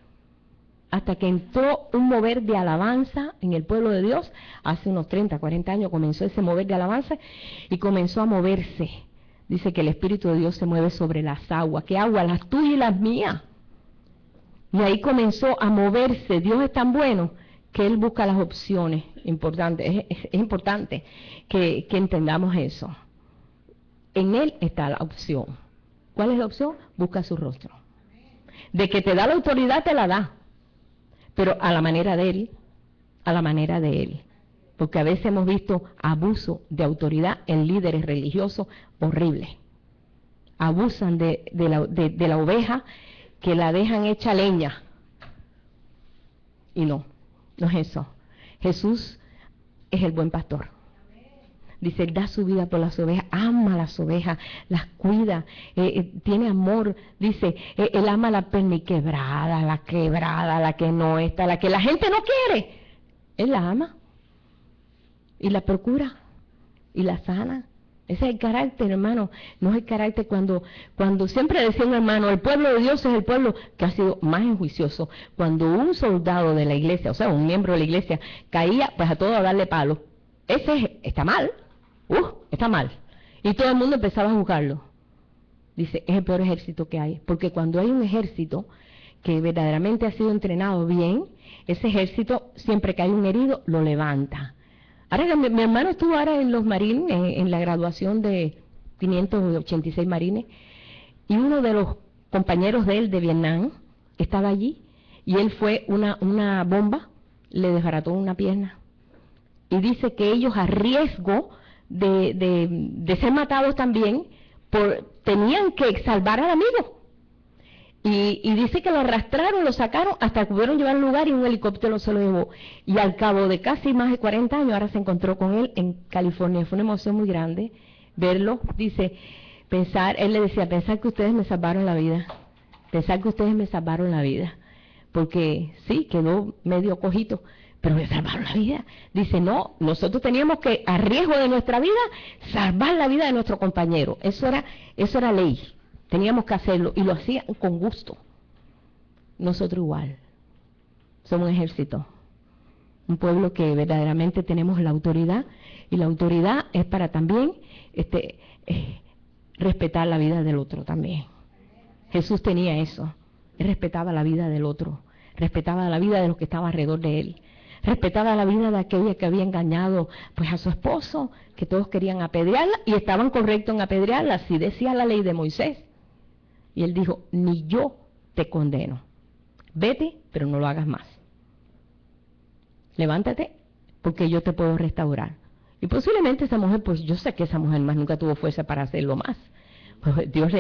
Hasta que entró un mover de alabanza en el pueblo de Dios, hace unos 30, 40 años comenzó ese mover de alabanza y comenzó a moverse. Dice que el Espíritu de Dios se mueve sobre las aguas. ¿Qué aguas? Las tuyas y las mías. Y ahí comenzó a moverse. Dios es tan bueno que Él busca las opciones importantes. Es importante que entendamos eso. En Él está la opción. ¿Cuál es la opción? Busca su rostro. De que te da la autoridad, te la da. Pero a la manera de Él, a la manera de Él. Porque a veces hemos visto abuso de autoridad en líderes religiosos horribles. Abusan de la oveja, que la dejan hecha leña. Y no es eso. Jesús es el buen pastor. Dice, Él da su vida por las ovejas, ama a las ovejas, las cuida, tiene amor. Dice, Él ama a la perniquebrada, la quebrada, la que no está, la que la gente no quiere. Él la ama y la procura y la sana. Ese es el carácter, hermano. No es el carácter cuando siempre decía un hermano, el pueblo de Dios es el pueblo que ha sido más enjuicioso. Cuando un soldado de la iglesia, o sea, un miembro de la iglesia, caía, pues a todo a darle palo. Ese está mal. Está mal. Y todo el mundo empezaba a juzgarlo. Dice, es el peor ejército que hay. Porque cuando hay un ejército que verdaderamente ha sido entrenado bien, ese ejército, siempre que hay un herido, lo levanta. Ahora, mi hermano estuvo ahora en los marines, en la graduación de 586 marines, y uno de los compañeros de él de Vietnam estaba allí, y él fue una bomba, le desbarató una pierna. Y dice que ellos, a riesgo de ser matados también, tenían que salvar al amigo. Y dice que lo arrastraron, lo sacaron, hasta que pudieron llevar al lugar y un helicóptero se lo llevó. Y al cabo de casi más de 40 años, ahora se encontró con él en California. Fue una emoción muy grande verlo. Dice, él le decía, pensar que ustedes me salvaron la vida. Pensar que ustedes me salvaron la vida. Porque sí, quedó medio cojito, pero me salvaron la vida. Dice, no, nosotros teníamos que, a riesgo de nuestra vida, salvar la vida de nuestro compañero. Eso era ley. Teníamos que hacerlo y lo hacían con gusto. nosotros igual. Somos un ejército. Un pueblo que verdaderamente tenemos la autoridad, y la autoridad es para también respetar la vida del otro también. Jesús tenía eso. Él respetaba la vida del otro, respetaba la vida de los que estaban alrededor de él, respetaba la vida de aquella que había engañado pues a su esposo, que todos querían apedrearla y estaban correctos en apedrearla, así decía la ley de Moisés. Y él dijo, ni yo te condeno, vete, pero no lo hagas más. Levántate, porque yo te puedo restaurar. Y posiblemente esa mujer, pues yo sé que esa mujer más nunca tuvo fuerza para hacerlo más. Pues Dios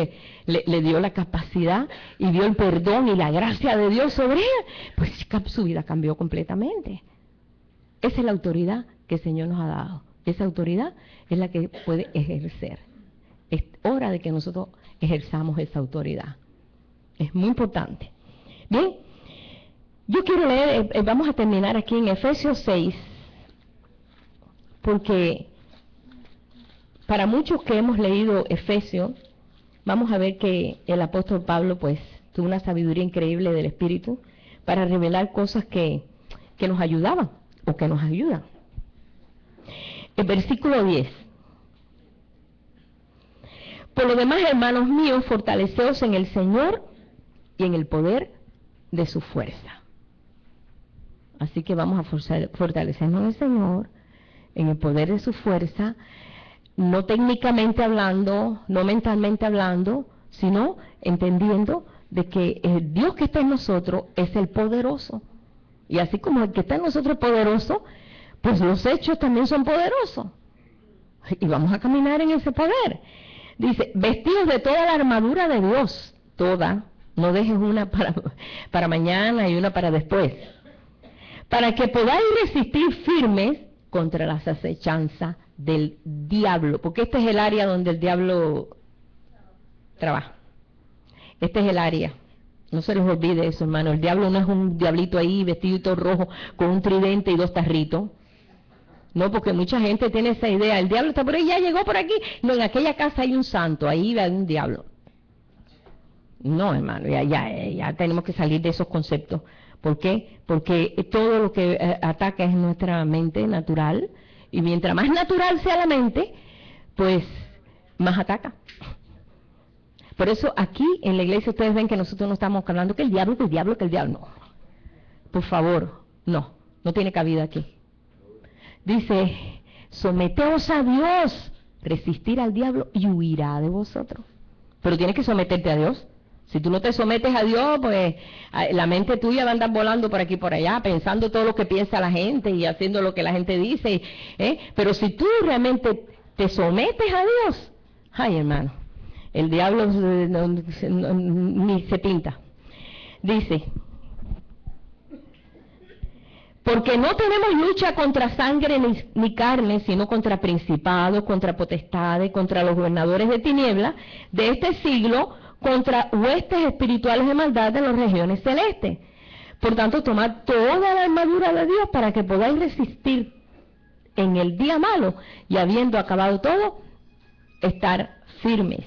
le dio la capacidad y dio el perdón y la gracia de Dios sobre ella. Pues su vida cambió completamente. Esa es la autoridad que el Señor nos ha dado. Esa autoridad es la que puede ejercer. Es hora de que nosotros ejerzamos esa autoridad. Es muy importante. Bien, yo quiero leer, vamos a terminar aquí en Efesios 6, porque para muchos que hemos leído Efesios, vamos a ver que el apóstol Pablo pues tuvo una sabiduría increíble del Espíritu para revelar cosas que nos ayudaban o que nos ayudan. El versículo 10. Por lo demás, hermanos míos, fortaleceos en el Señor y en el poder de su fuerza. Así que vamos a fortalecernos en el Señor, en el poder de su fuerza, no técnicamente hablando, no mentalmente hablando, sino entendiendo de que el Dios que está en nosotros es el poderoso. Y así como el que está en nosotros es poderoso, pues los hechos también son poderosos. Y vamos a caminar en ese poder. Dice, vestidos de toda la armadura de Dios, toda, no dejes una para mañana y una para después, para que podáis resistir firmes contra las acechanzas del diablo, porque este es el área donde el diablo trabaja. Este es el área. No se les olvide eso, hermano. El diablo no es un diablito ahí vestidito rojo con un tridente y 2 tarritos. No, porque mucha gente tiene esa idea. El diablo está por ahí, ya llegó por aquí. No, en aquella casa hay un santo, ahí hay un diablo. No, hermano, ya tenemos que salir de esos conceptos. ¿Por qué? Porque todo lo que ataca es nuestra mente natural. Y mientras más natural sea la mente, pues más ataca. Por eso aquí en la iglesia ustedes ven que nosotros no estamos hablando que el diablo, no. Por favor, no tiene cabida aquí. Dice, someteos a Dios, resistir al diablo y huirá de vosotros. Pero tienes que someterte a Dios. Si tú no te sometes a Dios, pues la mente tuya va a andar volando por aquí y por allá, pensando todo lo que piensa la gente y haciendo lo que la gente dice. Pero si tú realmente te sometes a Dios, ay hermano, el diablo ni se pinta. Dice, porque no tenemos lucha contra sangre ni carne, sino contra principados, contra potestades, contra los gobernadores de tinieblas de este siglo, contra huestes espirituales de maldad en las regiones celestes. Por tanto, tomad toda la armadura de Dios para que podáis resistir en el día malo y habiendo acabado todo, estar firmes.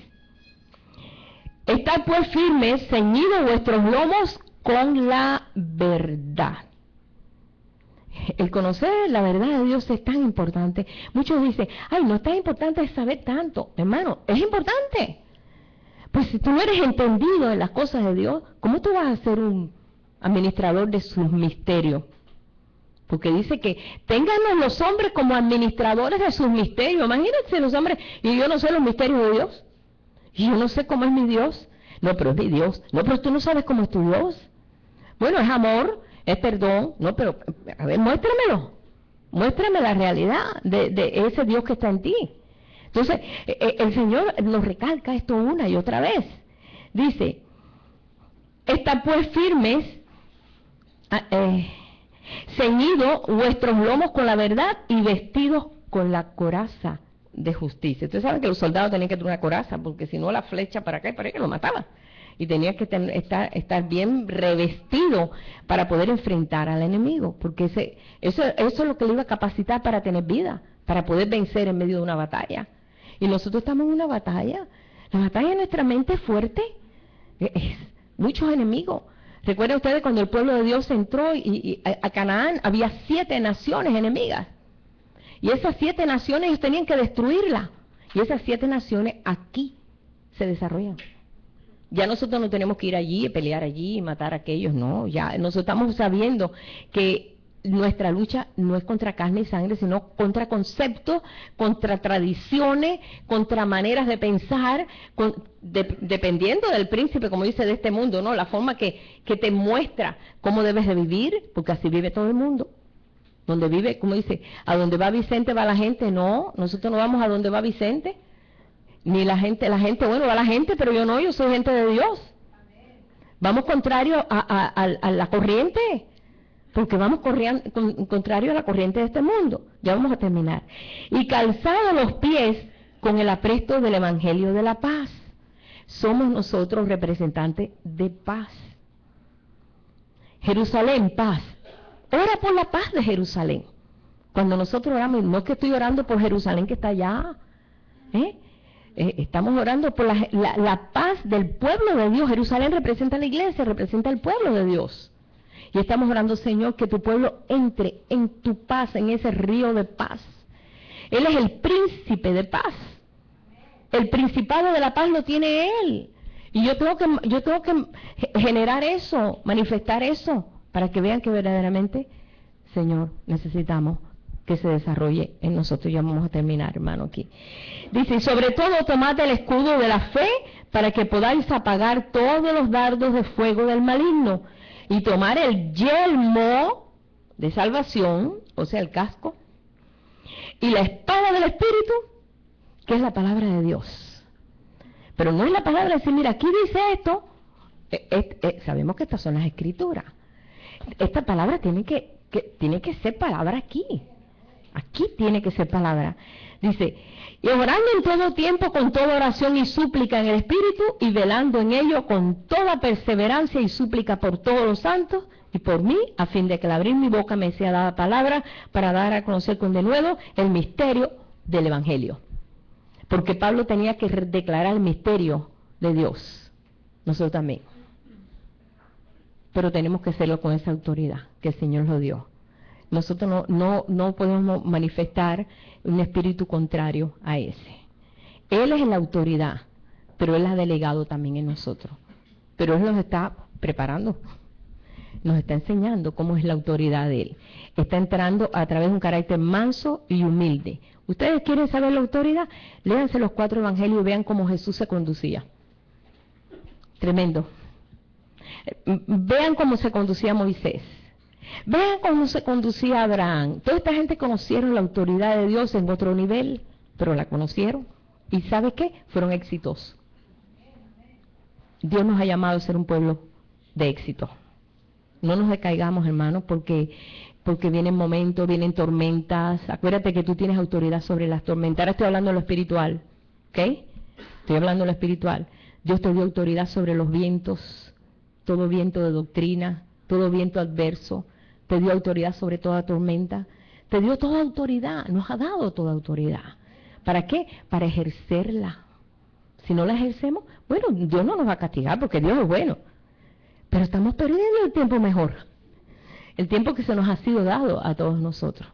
Estad pues firmes, ceñidos vuestros lomos con la verdad. El conocer la verdad de Dios es tan importante. Muchos dicen, ay, no es tan importante saber tanto. Hermano, es importante. Pues si tú no eres entendido en las cosas de Dios, ¿cómo tú vas a ser un administrador de sus misterios? Porque dice que ténganos los hombres como administradores de sus misterios. Imagínense los hombres, y yo no sé los misterios de Dios. Y yo no sé cómo es mi Dios. No, pero es mi Dios. No, pero tú no sabes cómo es tu Dios. Bueno, es amor, es perdón. No, pero, a ver, muéstramelo. Muéstrame la realidad de ese Dios que está en ti. Entonces, el Señor nos recalca esto una y otra vez. Dice, estad pues firmes, ceñidos vuestros lomos con la verdad y vestidos con la coraza de justicia. Ustedes saben que los soldados tenían que tener una coraza, porque si no la flecha para acá y para allá lo mataba. Y tenía que estar bien revestido para poder enfrentar al enemigo, porque eso es lo que le iba a capacitar para tener vida, para poder vencer en medio de una batalla. Y nosotros estamos en una batalla. La batalla de nuestra mente es fuerte. Muchos enemigos. ¿Recuerdan ustedes cuando el pueblo de Dios entró y a Canaán había 7 naciones enemigas? Y esas 7 naciones ellos tenían que destruirlas. Y esas 7 naciones aquí se desarrollan. Ya nosotros no tenemos que ir allí, pelear allí, matar a aquellos, no. Ya nosotros estamos sabiendo que nuestra lucha no es contra carne y sangre, sino contra conceptos, contra tradiciones, contra maneras de pensar, dependiendo del príncipe, como dice, de este mundo, ¿no? La forma que te muestra cómo debes de vivir, porque así vive todo el mundo. Donde vive, como dice, a donde va Vicente va la gente. No, nosotros no vamos a donde va Vicente. Ni la gente, bueno, va la gente, pero yo no, yo soy gente de Dios. Vamos contrario a la corriente, porque vamos contrario a la corriente de este mundo. Ya vamos a terminar. Y calzado los pies con el apresto del Evangelio de la paz. Somos nosotros representantes de paz. Jerusalén, paz. Ora por la paz de Jerusalén. Cuando nosotros oramos, no es que estoy orando por Jerusalén que está allá, estamos orando por la paz del pueblo de Dios. Jerusalén representa a la iglesia, representa al pueblo de Dios. Y estamos orando, Señor, que tu pueblo entre en tu paz, en ese río de paz. Él es el príncipe de paz. El principado de la paz lo tiene Él. Y yo tengo que generar eso, manifestar eso, para que vean que verdaderamente, Señor, necesitamos que se desarrolle en nosotros. Ya vamos a terminar, hermano, aquí. Dice, y sobre todo tomad el escudo de la fe para que podáis apagar todos los dardos de fuego del maligno y tomar el yelmo de salvación, o sea, el casco, y la espada del Espíritu, que es la palabra de Dios. Pero no es la palabra de decir, mira, aquí dice esto. Sabemos que estas son las escrituras. Esta palabra tiene que ser palabra aquí. Aquí tiene que ser palabra. Dice, y orando en todo tiempo con toda oración y súplica en el Espíritu y velando en ello con toda perseverancia y súplica por todos los santos y por mí, a fin de que al abrir mi boca me sea dada palabra para dar a conocer con denuedo el misterio del Evangelio. Porque Pablo tenía que declarar el misterio de Dios. Nosotros también. Pero tenemos que hacerlo con esa autoridad que el Señor lo dio. Nosotros no podemos manifestar un espíritu contrario a ese. Él es la autoridad, pero Él ha delegado también en nosotros. Pero Él nos está preparando, nos está enseñando cómo es la autoridad de Él. Está entrando a través de un carácter manso y humilde. ¿Ustedes quieren saber la autoridad? Léanse los 4 evangelios y vean cómo Jesús se conducía. Tremendo. Vean cómo se conducía Moisés. Vean cómo se conducía Abraham. Toda esta gente conocieron la autoridad de Dios en otro nivel, pero la conocieron. ¿Y sabe qué? Fueron exitosos. Dios nos ha llamado a ser un pueblo de éxito. No nos decaigamos, hermanos, porque vienen momentos, vienen tormentas. Acuérdate que tú tienes autoridad sobre las tormentas. Ahora estoy hablando de lo espiritual, ¿ok? Estoy hablando de lo espiritual. Dios te dio autoridad sobre los vientos, todo viento de doctrina, todo viento adverso. Te dio autoridad sobre toda tormenta. Te dio toda autoridad, nos ha dado toda autoridad. ¿Para qué? Para ejercerla. Si no la ejercemos, bueno, Dios no nos va a castigar porque Dios es bueno. Pero estamos perdiendo el tiempo mejor. El tiempo que se nos ha sido dado a todos nosotros.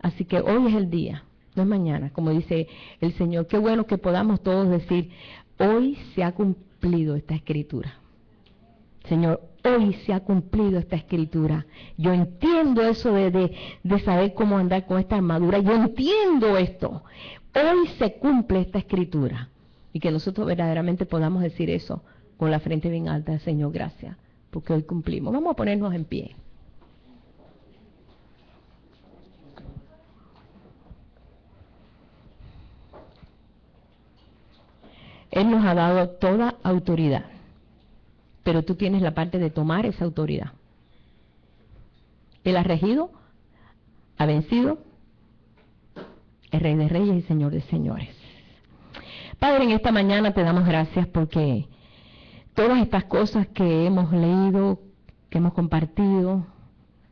Así que hoy es el día, no es mañana, como dice el Señor. Qué bueno que podamos todos decir, hoy se ha cumplido esta escritura. Señor, hoy se ha cumplido esta escritura. Yo entiendo eso de saber cómo andar con esta armadura. Yo entiendo esto. Hoy se cumple esta escritura. Y que nosotros verdaderamente podamos decir eso con la frente bien alta. Señor, gracias, porque hoy cumplimos. Vamos a ponernos en pie. Él nos ha dado toda autoridad. Pero tú tienes la parte de tomar esa autoridad. Él ha regido, ha vencido, es Rey de Reyes y Señor de Señores. Padre, en esta mañana te damos gracias porque todas estas cosas que hemos leído, que hemos compartido,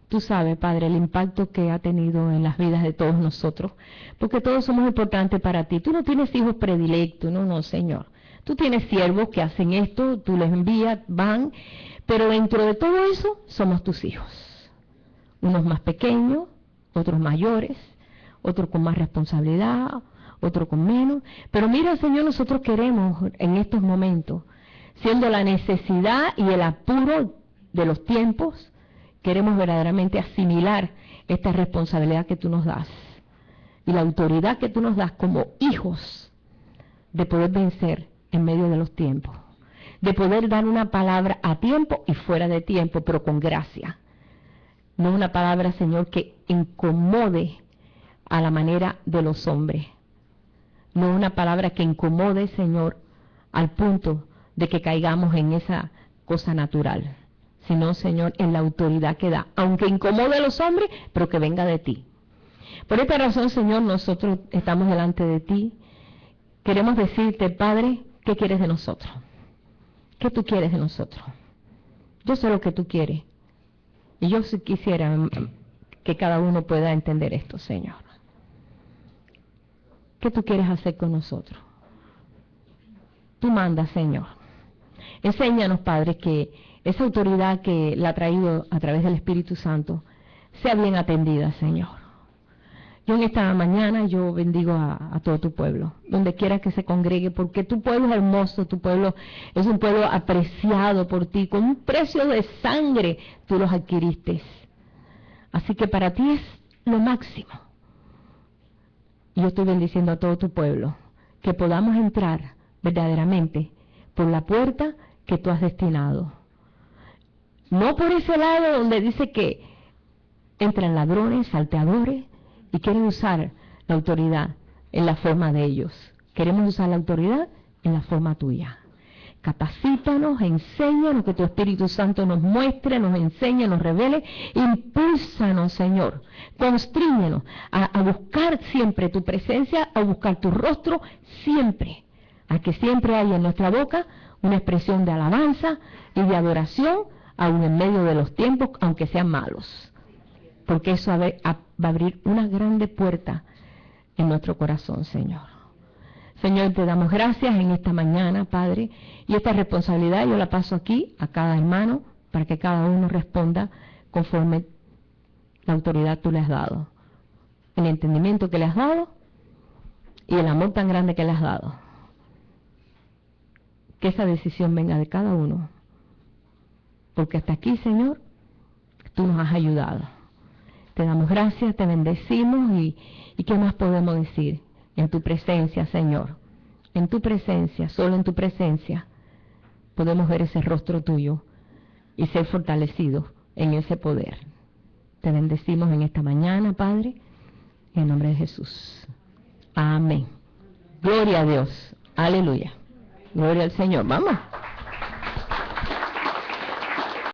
tú sabes, Padre, el impacto que ha tenido en las vidas de todos nosotros, porque todos somos importantes para ti. Tú no tienes hijos predilectos, no, Señor. Tú tienes siervos que hacen esto, tú les envías, van, pero dentro de todo eso somos tus hijos. Unos más pequeños, otros mayores, otros con más responsabilidad, otros con menos. Pero mira, Señor, nosotros queremos en estos momentos, siendo la necesidad y el apuro de los tiempos, queremos verdaderamente asimilar esta responsabilidad que tú nos das y la autoridad que tú nos das como hijos de poder vencer en medio de los tiempos, de poder dar una palabra a tiempo y fuera de tiempo, pero con gracia. No una palabra, Señor, que incomode a la manera de los hombres. No una palabra que incomode, Señor, al punto de que caigamos en esa cosa natural, sino, Señor, en la autoridad que da, aunque incomode a los hombres, pero que venga de ti. Por esta razón, Señor, nosotros estamos delante de ti. Queremos decirte, Padre, ¿qué quieres de nosotros? ¿Qué tú quieres de nosotros? Yo sé lo que tú quieres. Y yo sí quisiera que cada uno pueda entender esto, Señor. ¿Qué tú quieres hacer con nosotros? Tú mandas, Señor. Enséñanos, Padre, que esa autoridad que la ha traído a través del Espíritu Santo sea bien atendida, Señor. Yo en esta mañana yo bendigo a todo tu pueblo, donde quiera que se congregue, porque tu pueblo es hermoso, tu pueblo es un pueblo apreciado por ti, con un precio de sangre tú los adquiriste. Así que para ti es lo máximo. Y yo estoy bendiciendo a todo tu pueblo, que podamos entrar verdaderamente por la puerta que tú has destinado. No por ese lado donde dice que entran ladrones, salteadores, y quieren usar la autoridad en la forma de ellos. Queremos usar la autoridad en la forma tuya. Capacítanos, enséñanos, que tu Espíritu Santo nos muestre, nos enseñe, nos revele. Impúlsanos, Señor. Constríñenos a buscar siempre tu presencia, a buscar tu rostro siempre. A que siempre haya en nuestra boca una expresión de alabanza y de adoración, aun en medio de los tiempos, aunque sean malos. Porque eso va a abrir una grande puerta en nuestro corazón, Señor. Señor, te damos gracias en esta mañana, Padre, y esta responsabilidad yo la paso aquí a cada hermano para que cada uno responda conforme la autoridad tú le has dado, el entendimiento que le has dado y el amor tan grande que le has dado. Que esa decisión venga de cada uno, porque hasta aquí, Señor, tú nos has ayudado. Te damos gracias, te bendecimos y ¿qué más podemos decir? En tu presencia, Señor, en tu presencia, solo en tu presencia, podemos ver ese rostro tuyo y ser fortalecidos en ese poder. Te bendecimos en esta mañana, Padre, en el nombre de Jesús. Amén. Gloria a Dios. Aleluya. Gloria al Señor. Vamos.